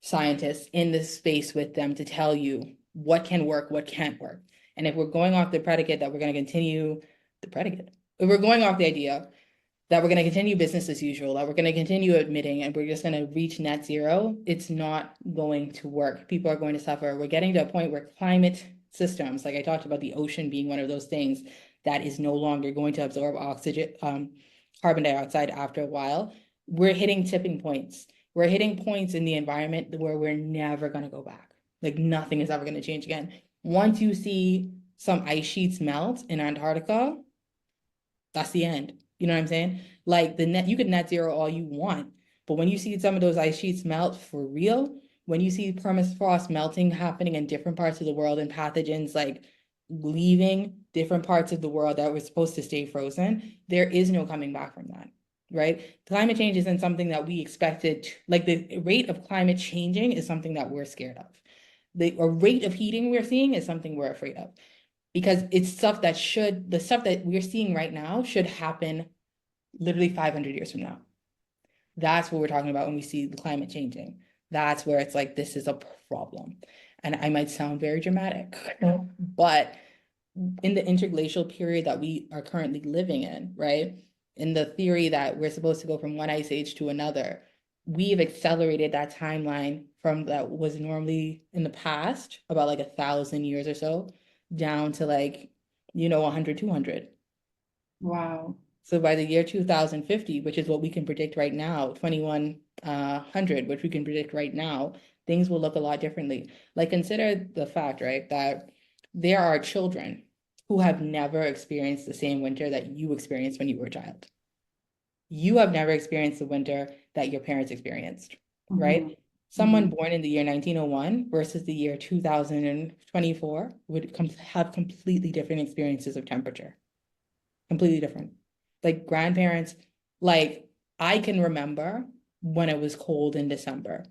scientists in the space with them to tell you what can work, what can't work. And if we're going off the predicate that we're going to continue the predicate, if we're going off the idea that we're going to continue business as usual, that we're going to continue admitting and we're just going to reach net zero, it's not going to work. People are going to suffer. We're getting to a point where climate systems, like I talked about the ocean being one of those things that is no longer going to absorb oxygen, carbon dioxide after a while. We're hitting tipping points. We're hitting points in the environment where we're never going to go back. Like nothing is ever going to change again. Once you see some ice sheets melt in Antarctica, that's the end. You know what I'm saying? Like you could net zero all you want, but when you see some of those ice sheets melt for real, when you see permafrost melting happening in different parts of the world and pathogens like leaving different parts of the world that were supposed to stay frozen, there is no coming back from that, right? Climate change isn't something that we expected. Like the rate of climate changing is something that we're scared of. The rate of heating we're seeing is something we're afraid of because it's stuff that the stuff that we're seeing right now should happen literally 500 years from now. That's what we're talking about when we see the climate changing. That's where it's like, this is a problem. And I might sound very dramatic, but in the interglacial period that we are currently living in, right? In the theory that we're supposed to go from one ice age to another, we've accelerated that timeline from that was normally in the past about like 1,000 years or so down to like, 100, 200. Wow. So by the year 2050, which is what we can predict right now, 2100, which we can predict right now, things will look a lot differently. Like consider the fact, right, that there are children who have never experienced the same winter that you experienced when you were a child. You have never experienced the winter that your parents experienced, right? Mhm. Someone Mhm. born in the year 1901 versus the year 2024 would have completely different experiences of temperature, completely different. Like grandparents, like I can remember when it was cold in December.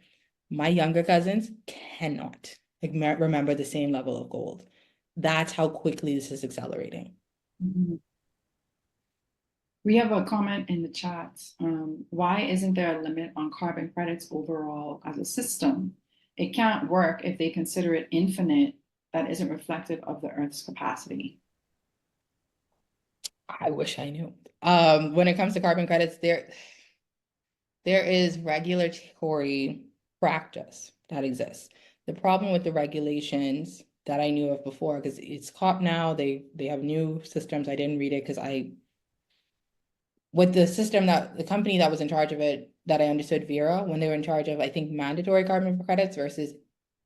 My younger cousins cannot remember the same level of cold. That's how quickly this is accelerating. Mhm. We have a comment in the chat. Why isn't there a limit on carbon credits overall as a system? It can't work if they consider it infinite, that isn't reflective of the Earth's capacity. I wish I knew. When it comes to carbon credits, there is regulatory practice that exists. The problem with the regulations that I knew of before, because it's caught now, they have new systems. I didn't read it because with the system that the company that was in charge of it, that I understood Vera, when they were in charge of, I think, mandatory carbon credits versus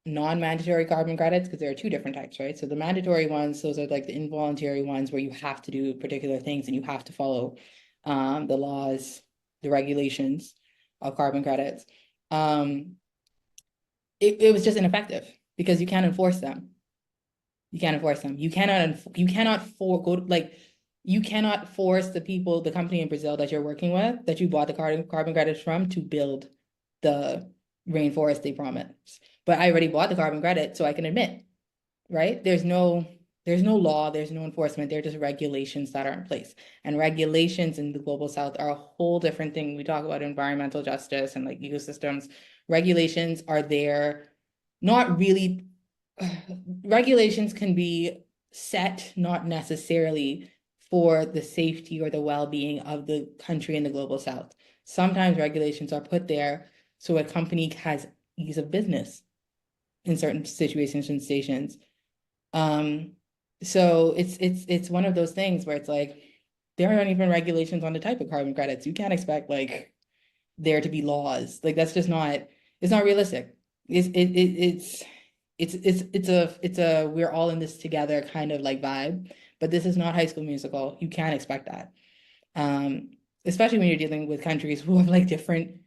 non-mandatory carbon credits, because there are two different types, right? So the mandatory ones, those are like the involuntary ones where you have to do particular things and you have to follow the laws, the regulations of carbon credits. Um, it was just ineffective because you can't enforce them. You can't enforce them. You cannot force the people, the company in Brazil that you're working with, that you bought the carbon credits from to build the rainforest they promised. But I already bought the carbon credit, so I can admit, right? There's no law, there's no enforcement, they're just regulations that are in place. And regulations in the global south are a whole different thing. We talk about environmental justice and like ecosystems. Regulations are there, not really regulations can be set not necessarily for the safety or the well-being of the country in the global south. Sometimes regulations are put there so a company has ease of business in certain situations and stations. Um, so it's one of those things where it's like there aren't even regulations on the type of carbon credits. You can't expect like there to be laws. Like that's just not it's not realistic. It's a we're all in this together kind of like vibe, but this is not High School Musical. You can't expect that. Um, Especially when you're dealing with countries who have like different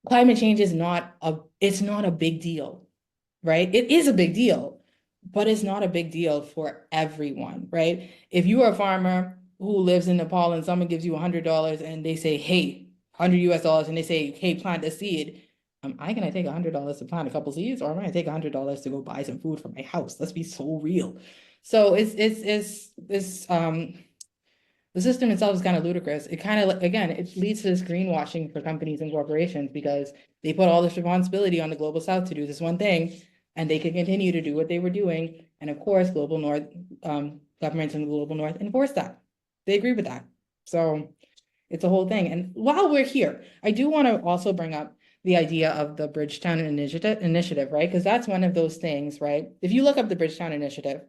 climate change is not a it's not a big deal, right? It is a big deal, but it's not a big deal for everyone, right? If you are a farmer who lives in Nepal and someone gives you $100 and they say, hey, $100 and they say, hey, plant a seed. Am I gonna take $100 to plant a couple seeds, or am I gonna take $100 to go buy some food for my house? Let's be so real. So it's the system itself is kind of ludicrous. It kind of, again, it leads to this greenwashing for companies and corporations because they put all this responsibility on the global south to do this one thing, and they can continue to do what they were doing. And of course, global north governments in the global north enforce that. They agree with that. So it's a whole thing. And while we're here, I do want to also bring up the idea of the Bridgetown initiative, right? Because that's one of those things, right? If you look up the Bridgetown initiative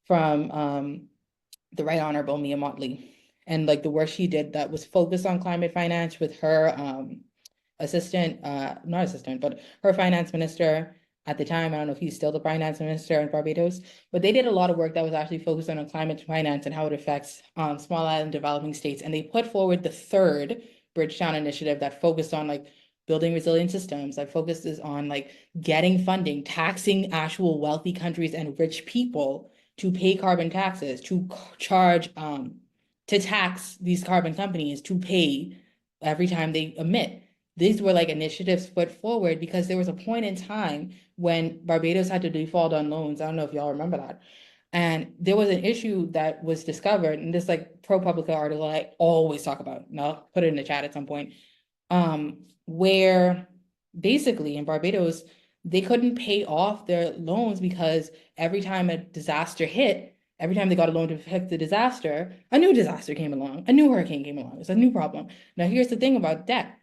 from the Right Honorable Mia Motley and like the work she did that was focused on climate finance with her assistant, not assistant, but her finance minister at the time. I don't know if he's still the finance minister in Barbados, but they did a lot of work that was actually focused on climate finance and how it affects small island developing states. And they put forward the third Bridgetown initiative that focused on like building resilient systems, that focuses on like getting funding, taxing actual wealthy countries and rich people to pay carbon taxes, to charge to tax these carbon companies to pay every time they emit. These were like initiatives put forward because there was a point in time when Barbados had to default on loans. I don't know if y'all remember that. And there was an issue that was discovered, and this like ProPublica article I always talk about, and I'll put it in the chat at some point, where basically in Barbados, they couldn't pay off their loans because every time a disaster hit, every time they got a loan to fix the disaster, a new disaster came along, a new hurricane came along. It's a new problem. Now, here's the thing about debt.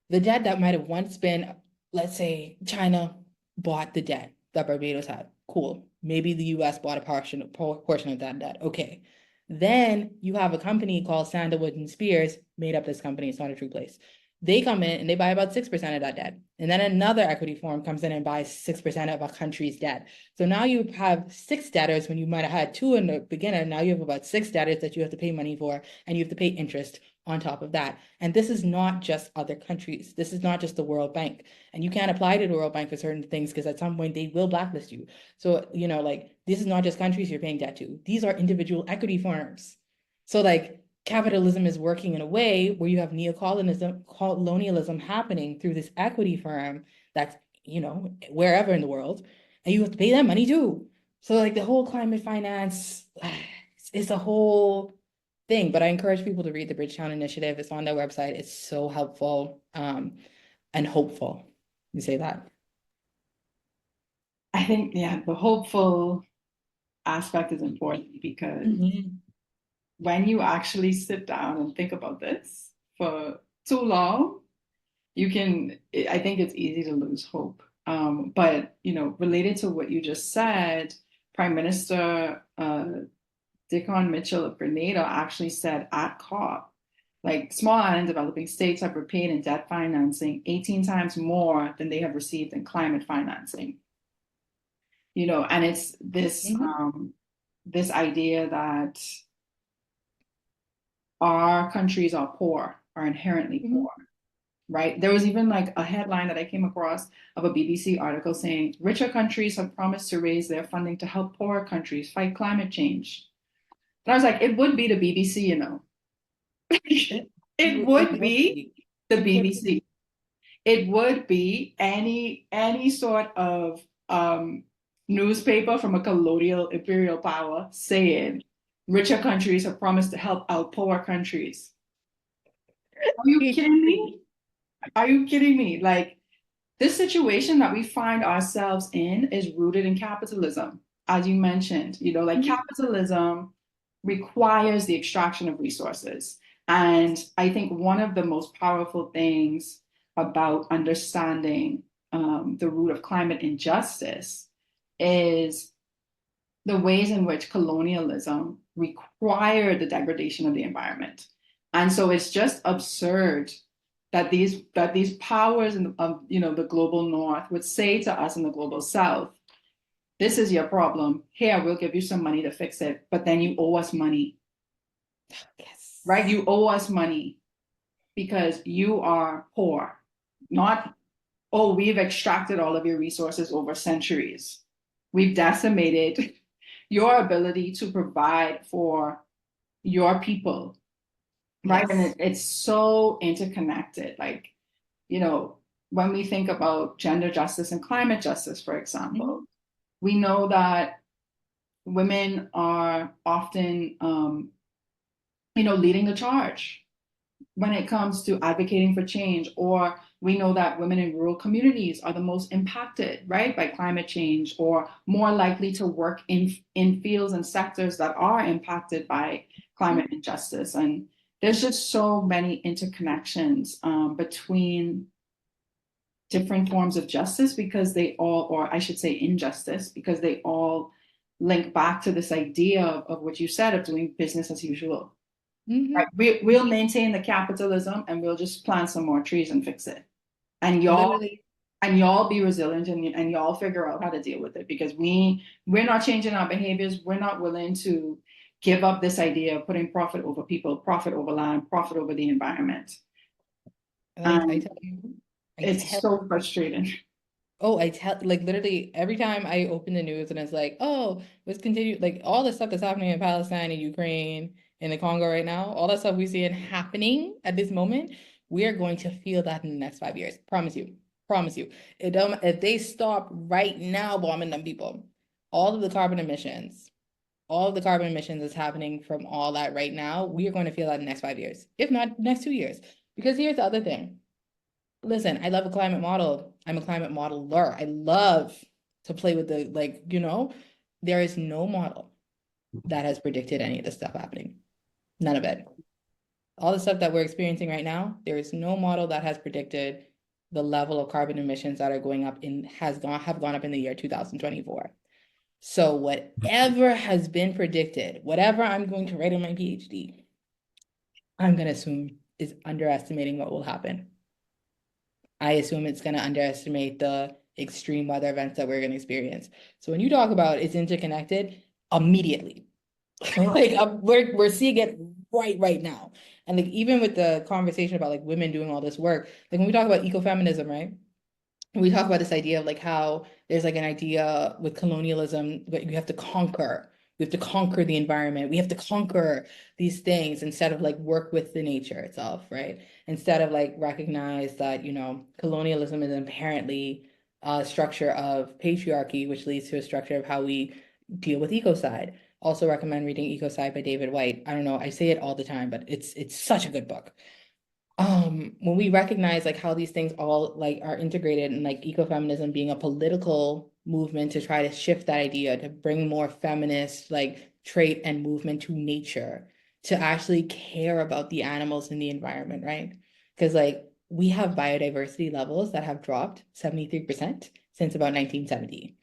The debt that might have once been, let's say China bought the debt that Barbados had. Cool. Maybe the US bought a portion of that debt. Okay. Then you have a company called Sandalwood and Spears, made up this company, it's not a true place. They come in and they buy about 6% of that debt. And then another equity firm comes in and buys 6% of a country's debt. So now you have 6 debtors when you might have had 2 in the beginning. Now you have about 6 debtors that you have to pay money for, and you have to pay interest on top of that. And this is not just other countries. This is not just the World Bank. And you can't apply to the World Bank for certain things because at some point they will blacklist you. So, you know, like this is not just countries you're paying debt to. These are individual equity firms. So like capitalism is working in a way where you have colonialism happening through this equity firm that's, you know, wherever in the world, and you have to pay them money too. So like the whole climate finance is a whole thing, but I encourage people to read the Bridgetown Initiative. It's on their website. It's so helpful and hopeful. You say that. I think, yeah, the hopeful aspect is important because when you actually sit down and think about this for too long, I think it's easy to lose hope. But, you know, related to what you just said, Prime Minister Dickon Mitchell of Grenada actually said at COP, like small island developing states have repaid in debt financing 18 times more than they have received in climate financing. You know, and it's this this idea that our countries are poor, are inherently poor, right? There was even like a headline that I came across of a BBC article saying richer countries have promised to raise their funding to help poorer countries fight climate change. And I was like, it would be the BBC, you know. It would be the BBC. It would be any sort of newspaper from a colonial imperial power saying richer countries have promised to help out poorer countries. Are you kidding me? Are you kidding me? Like this situation that we find ourselves in is rooted in capitalism, as you mentioned. You know, like capitalism requires the extraction of resources. And I think one of the most powerful things about understanding the root of climate injustice is the ways in which colonialism required the degradation of the environment. And so it's just absurd that these powers of the global north would say to us in the global south, this is your problem. Here, we'll give you some money to fix it, but then you owe us money. Yes. Right? You owe us money because you are poor. Not, oh, we've extracted all of your resources over centuries. We've decimated your ability to provide for your people. Right. Yes. And it's so interconnected. Like, you know, when we think about gender justice and climate justice, for example, we know that women are often, leading the charge when it comes to advocating for change, or we know that women in rural communities are the most impacted, right, by climate change, or more likely to work in fields and sectors that are impacted by climate injustice. And there's just so many interconnections between different forms of justice because they all, or I should say injustice, because they all link back to this idea of what you said of doing business as usual. Right? We'll maintain the capitalism and we'll just plant some more trees and fix it. And y'all and y'all be resilient, and y'all figure out how to deal with it, because we're not changing our behaviors. We're not willing to give up this idea of putting profit over people, profit over land, profit over the environment. I And tell you, I it's tell so frustrating. Oh, I tell like literally every time I open the news and it's like, oh, let's continue like all the stuff that's happening in Palestine and Ukraine and the Congo right now, all that stuff we see it happening at this moment, we are going to feel that in the next 5 years. Promise you. Promise you. If they stop right now bombing them people, all of the carbon emissions, all of the carbon emissions that's happening from all that right now, we are going to feel that in the next 5 years, if not next 2 years. Because here's the other thing. Listen, I love a climate model. I'm a climate modeler. I love to play with the, like, there is no model that has predicted any of this stuff happening. None of it. All the stuff that we're experiencing right now, there is no model that has predicted the level of carbon emissions that are going up have gone up in the year 2024. So whatever has been predicted, whatever I'm going to write in my PhD, I'm going to assume is underestimating what will happen. I assume it's going to underestimate the extreme weather events that we're going to experience. So when you talk about it's interconnected, immediately, like we're seeing it right now. And like even with the conversation about like women doing all this work, like when we talk about ecofeminism, right? We talk about this idea of like how there's like an idea with colonialism that you have to conquer. We have to conquer the environment. We have to conquer these things instead of like work with the nature itself, right? Instead of like recognize that, colonialism is inherently a structure of patriarchy, which leads to a structure of how we deal with ecocide. Also recommend reading Ecocide by David White. I don't know, I say it all the time, but it's such a good book. When we recognize like how these things all like are integrated, and like ecofeminism being a political movement to try to shift that idea to bring more feminist like trait and movement to nature, to actually care about the animals and the environment, right? Because like we have biodiversity levels that have dropped 73% since about 1970.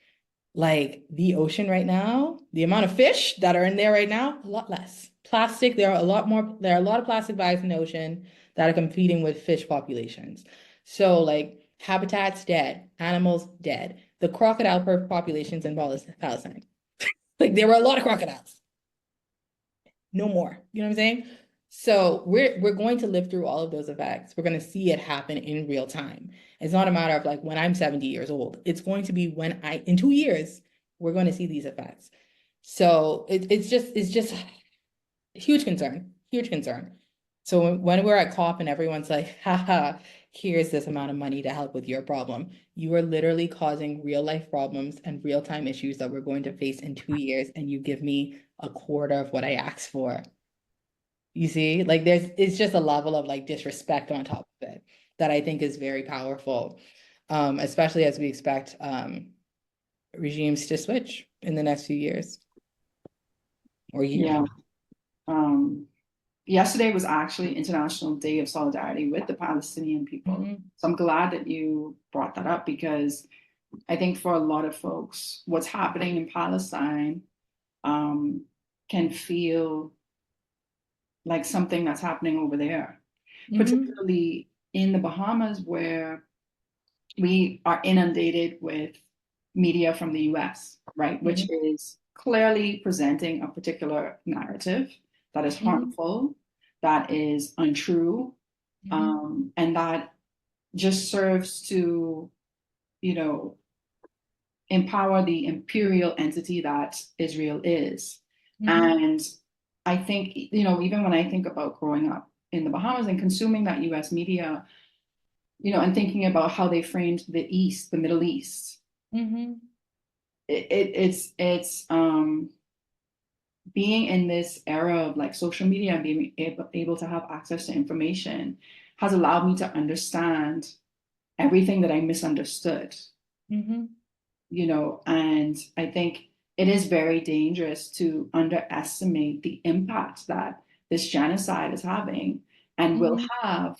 Like the ocean right now, the amount of fish that are in there right now, a lot less. Plastic, there are a lot of plastic bags in the ocean that are competing with fish populations. So like habitats dead, animals dead. The crocodile populations in Palestine. Like there were a lot of crocodiles. No more. You know what I'm saying? So we're going to live through all of those effects. We're going to see it happen in real time. It's not a matter of like when I'm 70 years old. It's going to be when in 2 years, we're going to see these effects. So it's just huge concern, huge concern. So when we're at COP and everyone's like, haha, here's this amount of money to help with your problem, you are literally causing real life problems and real time issues that we're going to face in 2 years, and you give me a quarter of what I asked for. You see, like it's just a level of like disrespect on top of it that I think is very powerful, especially as we expect regimes to switch in the next few years or year. Yeah. Um, Yesterday was actually International Day of Solidarity with the Palestinian people. Mhm. So I'm glad that you brought that up, because I think for a lot of folks, what's happening in Palestine can feel like something that's happening over there, Mhm. particularly in the Bahamas, where we are inundated with media from the US, right? Which Mhm. is clearly presenting a particular narrative that is Mhm. harmful, that is untrue, Mhm. and that just serves to, you know, empower the imperial entity that Israel is. Mhm. And I think, even when I think about growing up in the Bahamas and consuming that US media, and thinking about how they framed the East, the Middle East, Mhm. it's being in this era of like social media and being able to have access to information has allowed me to understand everything that I misunderstood, Mhm. and I think it is very dangerous to underestimate the impact that this genocide is having and will Mhm. have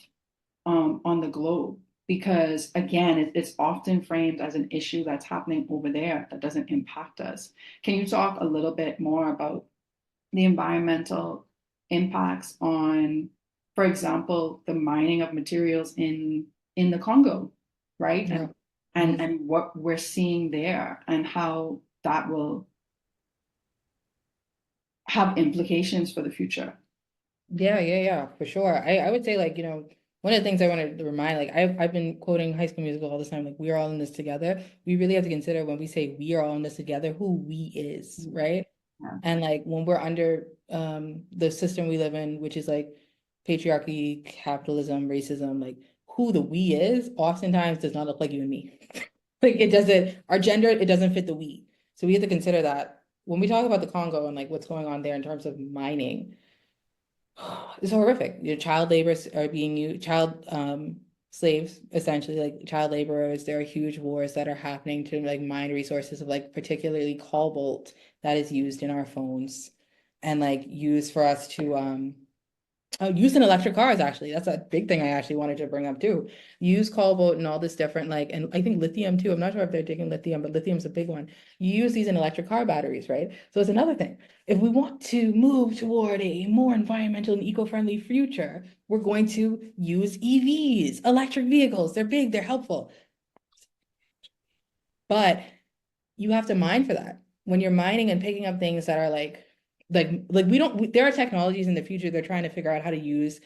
on the globe. Because again, it's often framed as an issue that's happening over there that doesn't impact us. Can you talk a little bit more about the environmental impacts on, for example, the mining of materials in the Congo, right? Yeah. Mm. and what we're seeing there and how that will have implications for the future. Yeah, for sure. I would say like, one of the things I wanted to remind, like I've been quoting High School Musical all the time, like we're all in this together. We really have to consider when we say we are all in this together, who we is, right? Yeah. And like when we're under the system we live in, which is like patriarchy, capitalism, racism, like who the we is oftentimes does not look like you and me. Like it doesn't, our gender, it doesn't fit the we. So we have to consider that when we talk about the Congo and like what's going on there in terms of mining. It's horrific. Your child laborers are being used, child slaves, essentially, like child laborers. There are huge wars that are happening to like mine resources of like particularly cobalt that is used in our phones and like used for us to oh, use in electric cars, actually. That's a big thing I actually wanted to bring up too. Use cobalt and all this different, like, and I think lithium too. I'm not sure if they're digging lithium, but lithium's a big one. You use these in electric car batteries, right? So it's another thing. If we want to move toward a more environmental and eco-friendly future, we're going to use EVs, electric vehicles. They're big, they're helpful. But you have to mine for that. When you're mining and picking up things that are like we don't there are technologies in the future they're trying to figure out how to use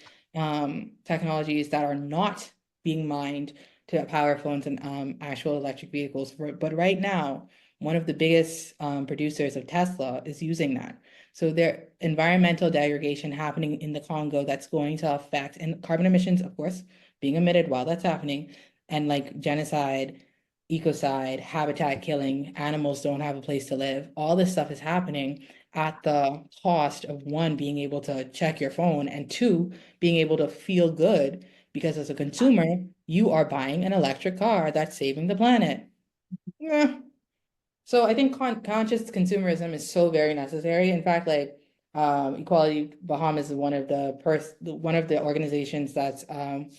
technologies that are not being mined to power phones and actual electric vehicles. But right now, one of the biggest producers of Tesla is using that. So there environmental degradation happening in the Congo that's going to affect and carbon emissions, of course, being emitted while that's happening, and like genocide, ecocide, habitat killing, animals don't have a place to live. All this stuff is happening at the cost of one, being able to check your phone, and two, being able to feel good because as a consumer, you are buying an electric car that's saving the planet. Yeah. So I think conscious consumerism is so very necessary. In fact, like Equality Bahamas is one of the organizations that's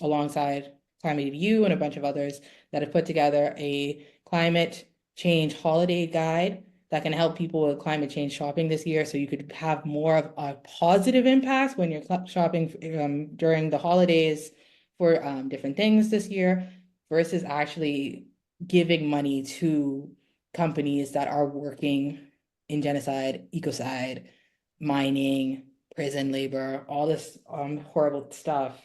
alongside Climate EU and a bunch of others that have put together a climate change holiday guide that can help people with climate change shopping this year. So you could have more of a positive impact when you're shopping during the holidays for different things this year versus actually giving money to companies that are working in genocide, ecocide, mining, prison labor, all this horrible stuff.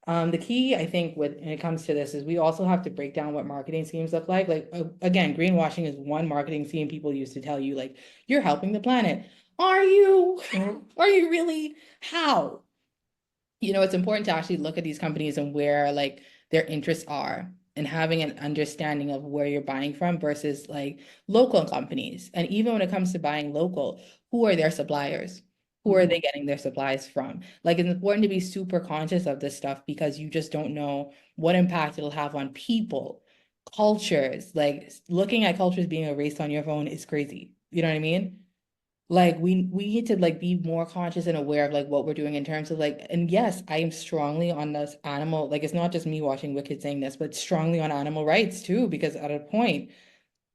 The key, I think, when it comes to this is we also have to break down what marketing schemes look like. Like, again, greenwashing is one marketing scheme people used to tell you, like, you're helping the planet. Are you? Are you really? How? It's important to actually look at these companies and where like their interests are and having an understanding of where you're buying from versus like local companies. And even when it comes to buying local, who are their suppliers? Who are Mhm. they getting their supplies from? Like it's important to be super conscious of this stuff because you just don't know what impact it'll have on people, cultures. Like looking at cultures being erased on your phone is crazy. You know what I mean? Like we need to like be more conscious and aware of like what we're doing in terms of like, and yes, I am strongly on this animal, like it's not just me watching Wicked saying this, but strongly on animal rights too, because at a point,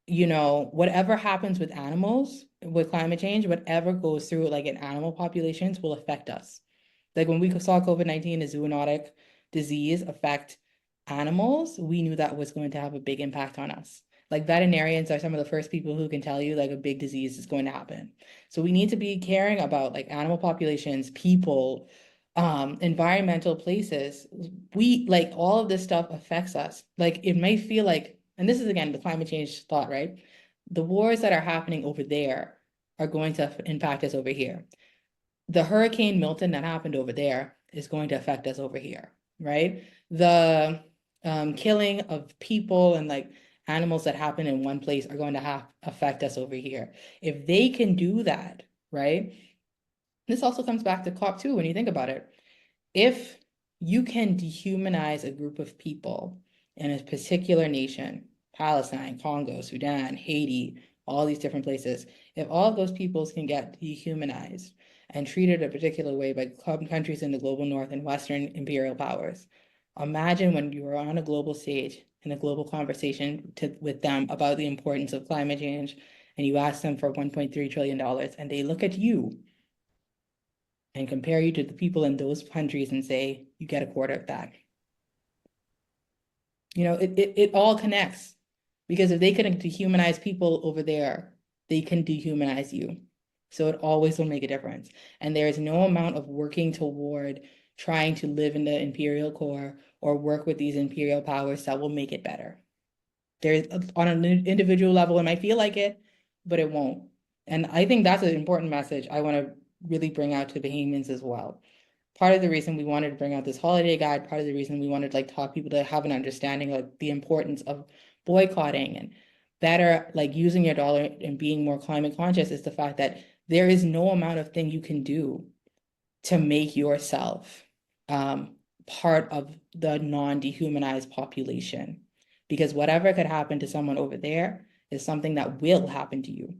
whatever happens with animals with climate change, whatever goes through like in animal populations will affect us. Like when we saw COVID-19, a zoonotic disease affect animals, we knew that was going to have a big impact on us. Like veterinarians are some of the first people who can tell you like a big disease is going to happen. So we need to be caring about like animal populations, people, environmental places. We like all of this stuff affects us. Like it may feel like, and this is again the climate change thought, right? The wars that are happening over there are going to impact us over here. The Hurricane Milton that happened over there is going to affect us over here, right? The killing of people and like animals that happen in one place are going to have affect us over here. If they can do that, right? This also comes back to COP 2 when you think about it. If you can dehumanize a group of people in a particular nation, Palestine, Congo, Sudan, Haiti, all these different places, if all of those peoples can get dehumanized and treated a particular way by countries in the global north and Western imperial powers, imagine when you are on a global stage in a global conversation with them about the importance of climate change, and you ask them for $1.3 trillion, and they look at you and compare you to the people in those countries and say, you get a quarter of that. It all connects. Because if they can dehumanize people over there, they can dehumanize you. So it always will make a difference. And there is no amount of working toward trying to live in the imperial core or work with these imperial powers that will make it better. There's on an individual level, it might feel like it, but it won't. And I think that's an important message I want to really bring out to Bahamians as well. Part of the reason we wanted to bring out this holiday guide, part of the reason we wanted to like taught people to have an understanding of the importance of boycotting and better like using your dollar and being more climate conscious is the fact that there is no amount of thing you can do to make yourself part of the non-dehumanized population. Because whatever could happen to someone over there is something that will happen to you,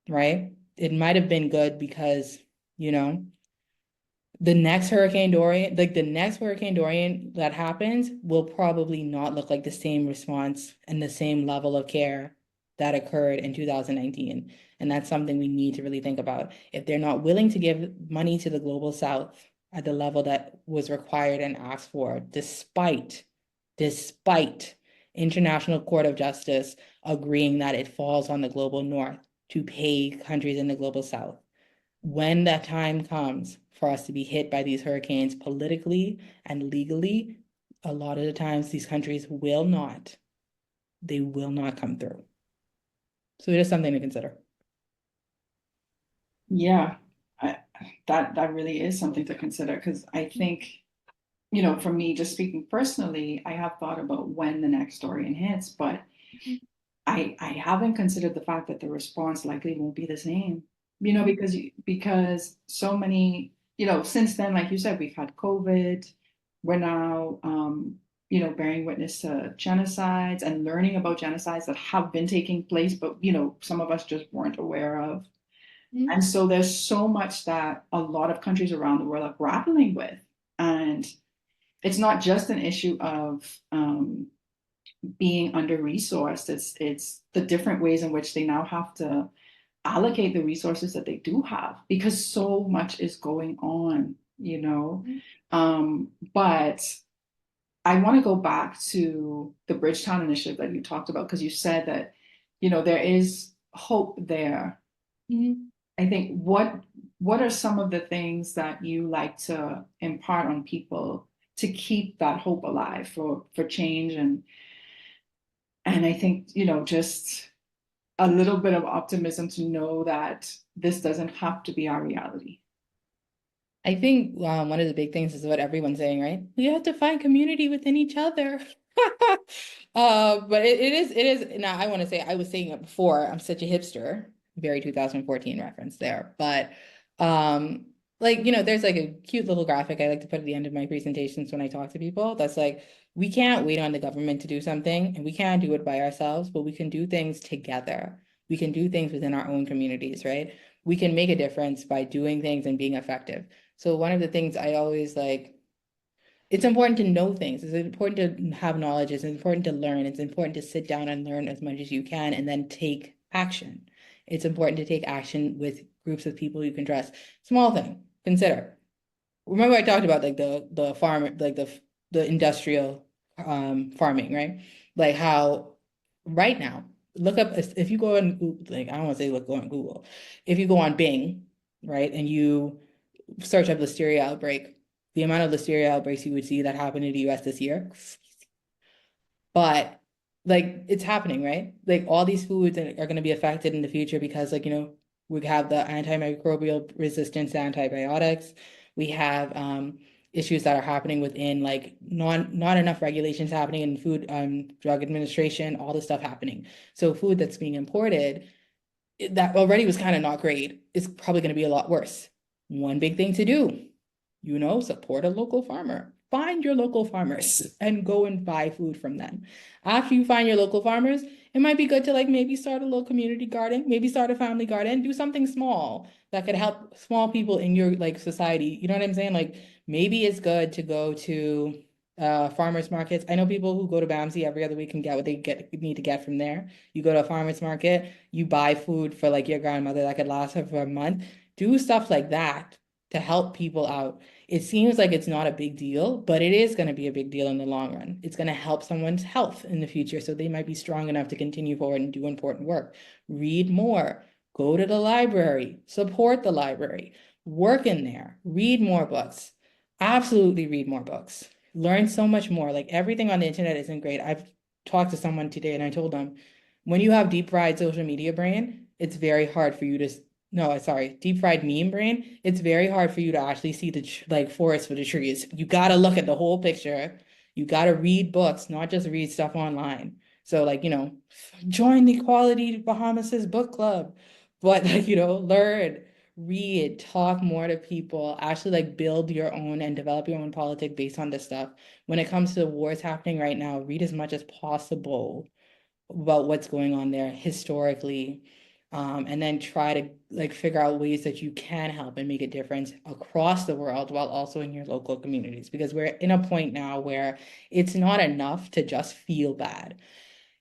right? It might have been good because, you know, the next Hurricane Dorian, like the next Hurricane Dorian that happens will probably not look like the same response and the same level of care that occurred in 2019. And that's something we need to really think about. If they're not willing to give money to the global south at the level that was required and asked for, despite International Court of Justice agreeing that it falls on the global north to pay countries in the global south, when that time comes for us to be hit by these hurricanes politically and legally, a lot of the times these countries they will not come through. So it is something to consider. Yeah, I, that really is something to consider because I think, you know, for me, just speaking personally, I have thought about when the next Dorian hits, but I haven't considered the fact that the response likely won't be the same. You know, because so many, you know, since then, like you said, we've had COVID. We're now, you know, bearing witness to genocides and learning about genocides that have been taking place, but you know, some of us just weren't aware of. Mhm. And so there's so much that a lot of countries around the world are grappling with, and it's not just an issue of being under resourced. It's the different ways in which they now have to allocate the resources that they do have because so much is going on, you know. But I want to go back to the Bridgetown initiative that you talked about because you said that, you know, there is hope there. Mhm. I think what are some of the things that you like to impart on people to keep that hope alive for change and I think, you know, just a little bit of optimism to know that this doesn't have to be our reality. I think one of the big things is what everyone's saying, right? We have to find community within each other. But it is now I want to say I was saying it before, I'm such a hipster, very 2014 reference there. But um like you know, there's like a cute little graphic I like to put at the end of my presentations when I talk to people that's like we can't wait on the government to do something and we can't do it by ourselves, but we can do things together. We can do things within our own communities, right? We can make a difference by doing things and being effective. So one of the things I always like, it's important to know things. It's important to have knowledge. It's important to learn. It's important to sit down and learn as much as you can and then take action. It's important to take action with groups of people you can trust. Small thing, consider. Remember I talked about like the farm, like the industrial farming, right? Like how right now, look up if you go on like I don't want to say look go on Google. If you go on Bing, right, and you search up listeria outbreak, the amount of listeria outbreaks you would see that happened in the US this year. But like it's happening, right? Like all these foods are going to be affected in the future because like, you know, we have the antimicrobial resistance to antibiotics. We have issues that are happening within like not enough regulations happening in food drug administration, all this stuff happening. So food that's being imported that already was kind of not great is probably going to be a lot worse. One big thing to do, you know, support a local farmer. Find your local farmers and go and buy food from them. After you find your local farmers, it might be good to like maybe start a little community garden, maybe start a family garden, do something small that could help small people in your like society. You know what I'm saying? Like maybe it's good to go to farmers markets. I know people who go to Bamsey every other week and get what they need to get from there. You go to a farmers market, you buy food for like your grandmother that could last her for a month. Do stuff like that to help people out. It seems like it's not a big deal, but it is going to be a big deal in the long run. It's going to help someone's health in the future, so they might be strong enough to continue forward and do important work. Read more, go to the library, support the library, work in there, read more books. Absolutely read more books. Learn so much more. Like everything on the internet isn't great. I've talked to someone today and I told them, when you have deep fried social media brain, it's very hard for you to no, sorry, deep fried meme brain. It's very hard for you to actually see the like forest for the trees. You got to look at the whole picture. You got to read books, not just read stuff online. So like, join the Quality Bahamas book club, but like, learn, read, talk more to people, actually like build your own and develop your own politic based on this stuff. When it comes to the wars happening right now, read as much as possible about what's going on there historically, and then try to like figure out ways that you can help and make a difference across the world while also in your local communities, because we're in a point now where it's not enough to just feel bad.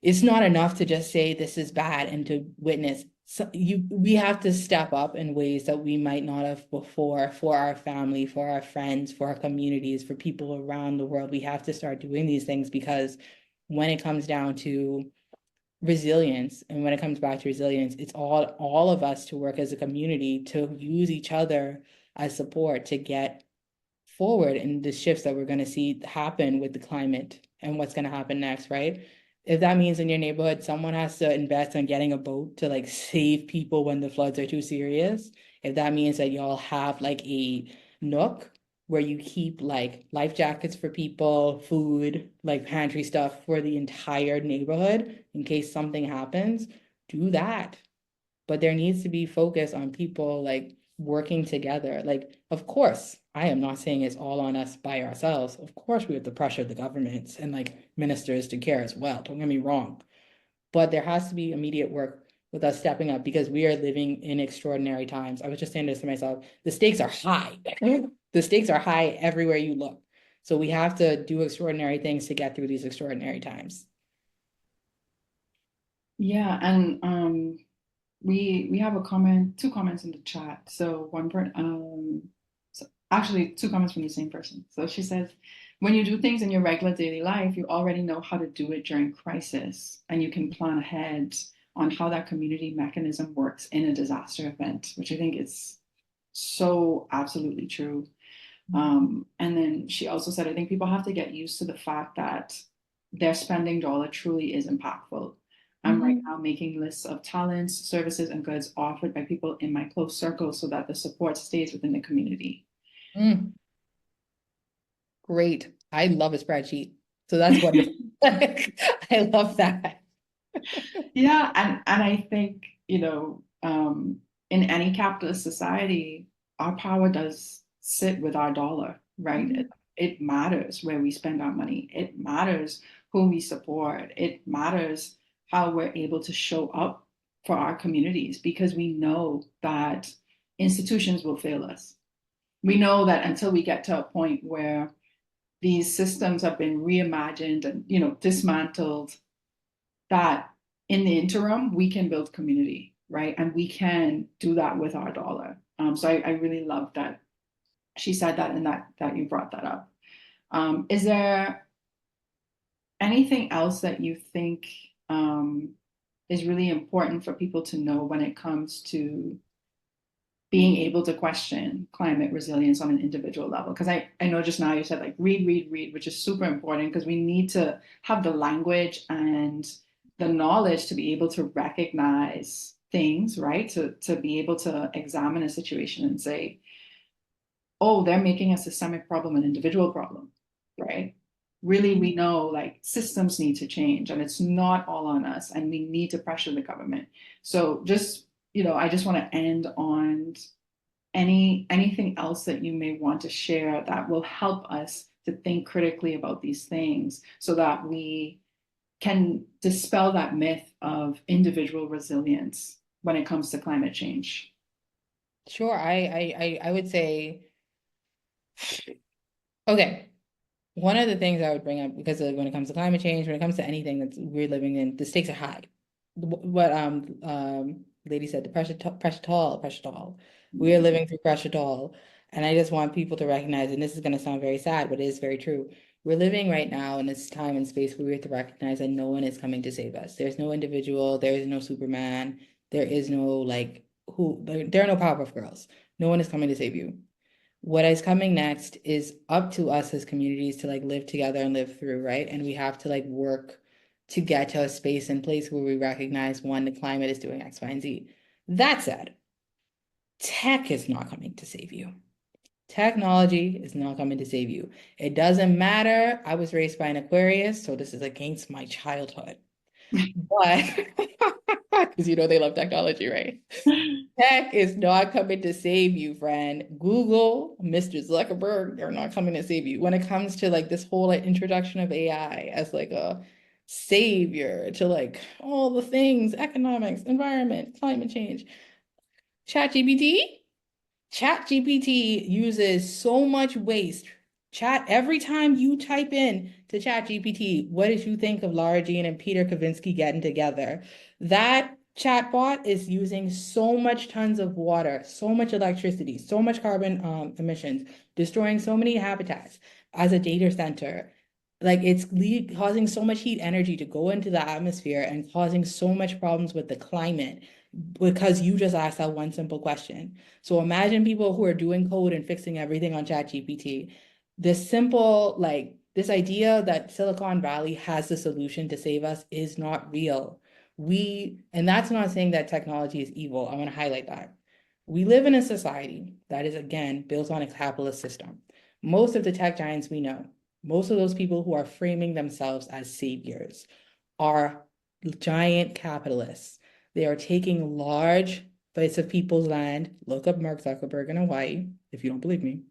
It's not enough to just say this is bad and to witness. So we have to step up in ways that we might not have before, for our family, for our friends, for our communities, for people around the world. We have to start doing these things, because when it comes down to resilience, and when it comes back to resilience, it's all of us to work as a community to use each other as support to get forward in the shifts that we're going to see happen with the climate and what's going to happen next, right? If that means in your neighborhood someone has to invest in getting a boat to like save people when the floods are too serious, if that means that y'all have like a nook where you keep like life jackets for people, food, like pantry stuff for the entire neighborhood in case something happens, do that. But there needs to be focus on people like working together. Like, of course, I am not saying it's all on us by ourselves. Of course, we have to pressure the governments and like ministers to care as well. Don't get me wrong. But there has to be immediate work with us stepping up, because we are living in extraordinary times. I was just saying this to myself. The stakes are high. The stakes are high everywhere you look. So we have to do extraordinary things to get through these extraordinary times. Yeah, and we have a comment, two comments in the chat. So actually two comments from the same person. So she says, when you do things in your regular daily life, you already know how to do it during crisis, and you can plan ahead on how that community mechanism works in a disaster event, which I think is so absolutely true. And then she also said, I think people have to get used to the fact that their spending dollar truly is impactful. I'm right now making lists of talents, services, and goods offered by people in my close circle so that the support stays within the community. Mm, great. I love a spreadsheet. So that's wonderful. I love that. Yeah, and I think, in any capitalist society, our power does sit with our dollar, right? It matters where we spend our money. It matters who we support. It matters how we're able to show up for our communities, because we know that institutions will fail us. We know that until we get to a point where these systems have been reimagined and, dismantled, that in the interim, we can build community, right? And we can do that with our dollar. So I really love that she said that, and that you brought that up. Is there anything else that you think is really important for people to know when it comes to being able to question climate resilience on an individual level? Because I know just now you said like read, which is super important, because we need to have the language and the knowledge to be able to recognize things, right? To be able to examine a situation and say, oh, they're making a systemic problem an individual problem, right? Really, we know like systems need to change, and it's not all on us, and we need to pressure the government. So just, I just want to end on anything else that you may want to share that will help us to think critically about these things so that we can dispel that myth of individual resilience when it comes to climate change. Sure. I would say, okay. One of the things I would bring up, because when it comes to climate change, when it comes to anything that we're living in, the stakes are high. What Lady said the pressure tall, pressure tall. We are Mhm. living through pressure tall. And I just want people to recognize, and this is going to sound very sad, but it is very true. We're living right now in this time and space where we have to recognize that no one is coming to save us. There's no individual, there is no Superman, there is no like there are no Powerpuff Girls. No one is coming to save you. What is coming next is up to us as communities to like live together and live through, right? And we have to like work to get to a space and place where we recognize one, the climate is doing X, Y, and Z. That said, tech is not coming to save you. Technology is not coming to save you. It doesn't matter. I was raised by an Aquarius, so this is against my childhood. But because you know they love technology, right? Tech is not coming to save you, friend. Google, Mr. Zuckerberg, they're not coming to save you. When it comes to like this whole like introduction of AI as like a savior to like all the things, economics, environment, climate change, ChatGPT. ChatGPT uses so much waste. Chat every time you type in to ChatGPT, what did you think of Laura Jean and Peter Kavinsky getting together? That chatbot is using so much tons of water, so much electricity, so much carbon emissions, destroying so many habitats as a data center. Like it's causing so much heat energy to go into the atmosphere and causing so much problems with the climate because you just asked that one simple question. So imagine people who are doing code and fixing everything on ChatGPT. This simple, like this idea that Silicon Valley has the solution to save us is not real. And that's not saying that technology is evil. I want to highlight that. We live in a society that is, again, built on a capitalist system. Most of the tech giants we know, most of those people who are framing themselves as saviors are giant capitalists. They are taking large bits of people's land. Look up Mark Zuckerberg in Hawaii if you don't believe me.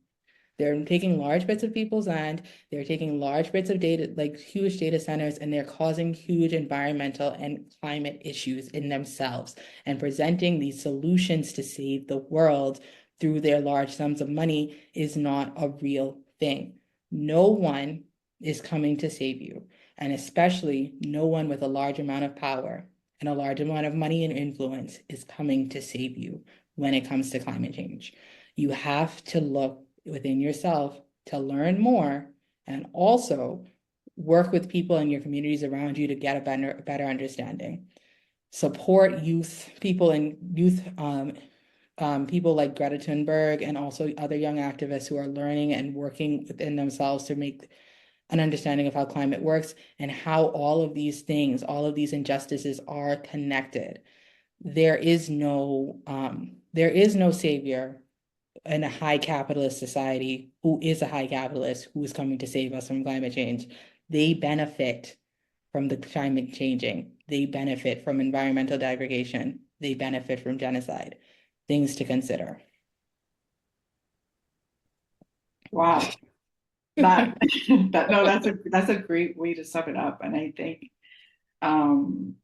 They're taking large bits of people's land. They're taking large bits of data, like huge data centers, and they're causing huge environmental and climate issues in themselves and presenting these solutions to save the world through their large sums of money is not a real thing. No one is coming to save you, and especially no one with a large amount of power and a large amount of money and influence is coming to save you when it comes to climate change. You have to look within yourself to learn more and also work with people in your communities around you to get a better understanding. Support youth, people in youth, people like Greta Thunberg and also other young activists who are learning and working within themselves to make an understanding of how climate works and how all of these things, all of these injustices are connected. There is no savior in a high capitalist society who is a high capitalist who is coming to save us from climate change. They benefit from the climate changing. They benefit from environmental degradation. They benefit from genocide. Things to consider. Wow. That that no, that's a great way to sum it up. And I think um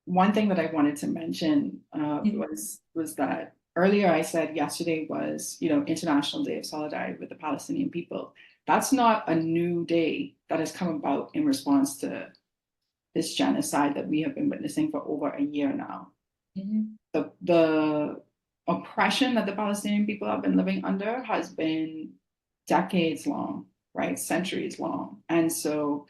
one thing that I wanted to mention was that earlier I said yesterday was, International Day of Solidarity with the Palestinian people. That's not a new day that has come about in response to this genocide that we have been witnessing for over a year now. Mhm. The oppression that the Palestinian people have been living under has been decades long, right? Centuries long. And so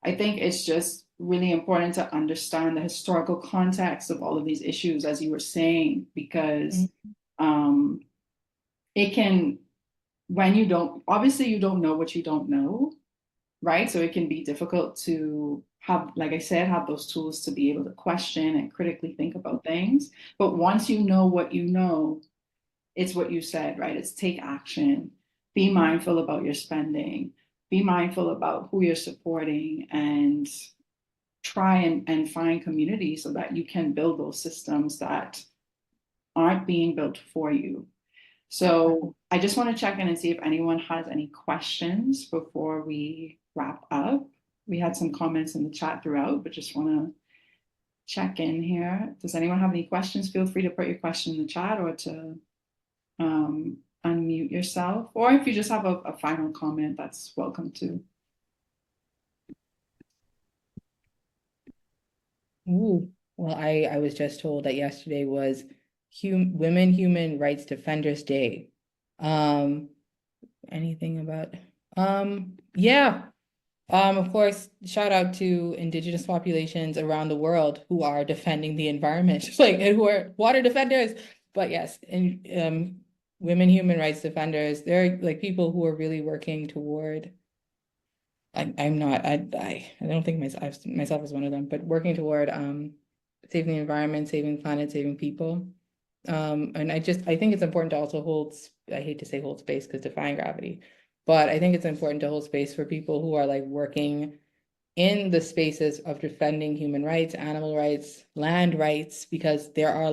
I think it's just really important to understand the historical context of all of these issues, as you were saying, because um, it can, when you don't, obviously, you don't know what you don't know, right? So it can be difficult to have, like I said, have those tools to be able to question and critically think about things. But once you know what you know, it's what you said, right? It's take action, be mindful about your spending, be mindful about who you're supporting, and try and find community so that you can build those systems that aren't being built for you. So I just want to check in and see if anyone has any questions before we wrap up. We had some comments in the chat throughout, but just want to check in here. Does anyone have any questions? Feel free to put your question in the chat or to unmute yourself. Or if you just have a final comment, that's welcome too. Ooh. Well, I was just told that yesterday was Women Human Rights Defenders Day. Um, anything about yeah. Of course, shout out to indigenous populations around the world who are defending the environment, like and who are water defenders. But yes, and women human rights defenders, they're like people who are really working toward. I'm not. I don't think myself as one of them, but working toward saving the environment, saving the planet, saving people. And I think it's important to also I hate to say hold space because defying gravity, but I think it's important to hold space for people who are like working in the spaces of defending human rights, animal rights, land rights, because there are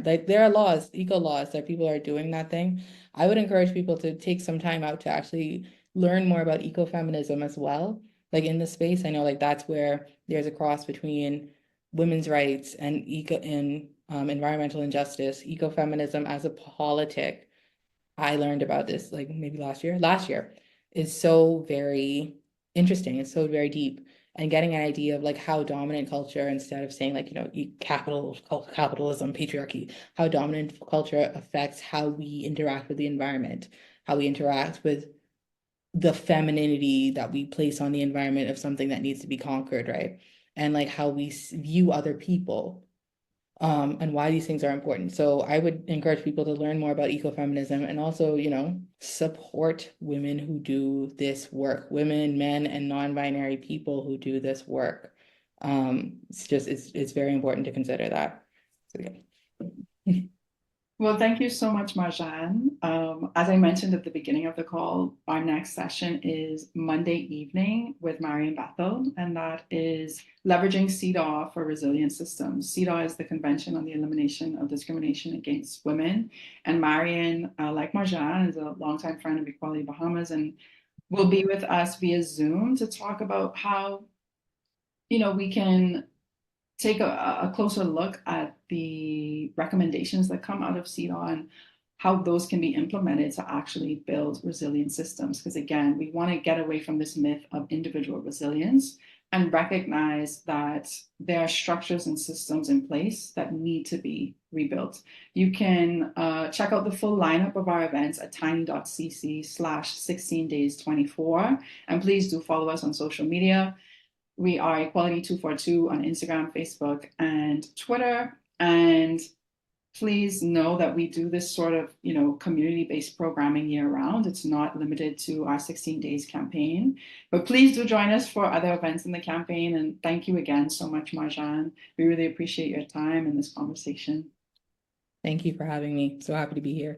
there are laws, eco laws that people are doing that thing. I would encourage people to take some time out to actually learn more about ecofeminism as well. Like in the space, I know like that's where there's a cross between women's rights and environmental injustice, ecofeminism as a politic. I learned about this like maybe last year. Last year is so very interesting. It's so very deep. And getting an idea of like how dominant culture, instead of saying like, capitalism, patriarchy, how dominant culture affects how we interact with the environment, how we interact with the femininity that we place on the environment of something that needs to be conquered, right? And like how we view other people and why these things are important. So I would encourage people to learn more about ecofeminism and also, support women who do this work, women, men, and non-binary people who do this work. It's very important to consider that. So yeah. Well, thank you so much, Marjahn. As I mentioned at the beginning of the call, our next session is Monday evening with Marian Bethel, and that is leveraging CEDAW for resilient systems. CEDAW is the Convention on the Elimination of Discrimination Against Women. And Marian, like Marjahn, is a longtime friend of Equality Bahamas and will be with us via Zoom to talk about how, we can take a closer look at the recommendations that come out of CEDAW and how those can be implemented to actually build resilient systems. Because again, we want to get away from this myth of individual resilience and recognize that there are structures and systems in place that need to be rebuilt. You can check out the full lineup of our events at tiny.cc/16days24. And please do follow us on social media. We are Equality 242 on Instagram, Facebook, and Twitter. And please know that we do this sort of, community-based programming year round. It's not limited to our 16 days campaign, but please do join us for other events in the campaign. And thank you again so much, Marjahn. We really appreciate your time in this conversation. Thank you for having me. So happy to be here.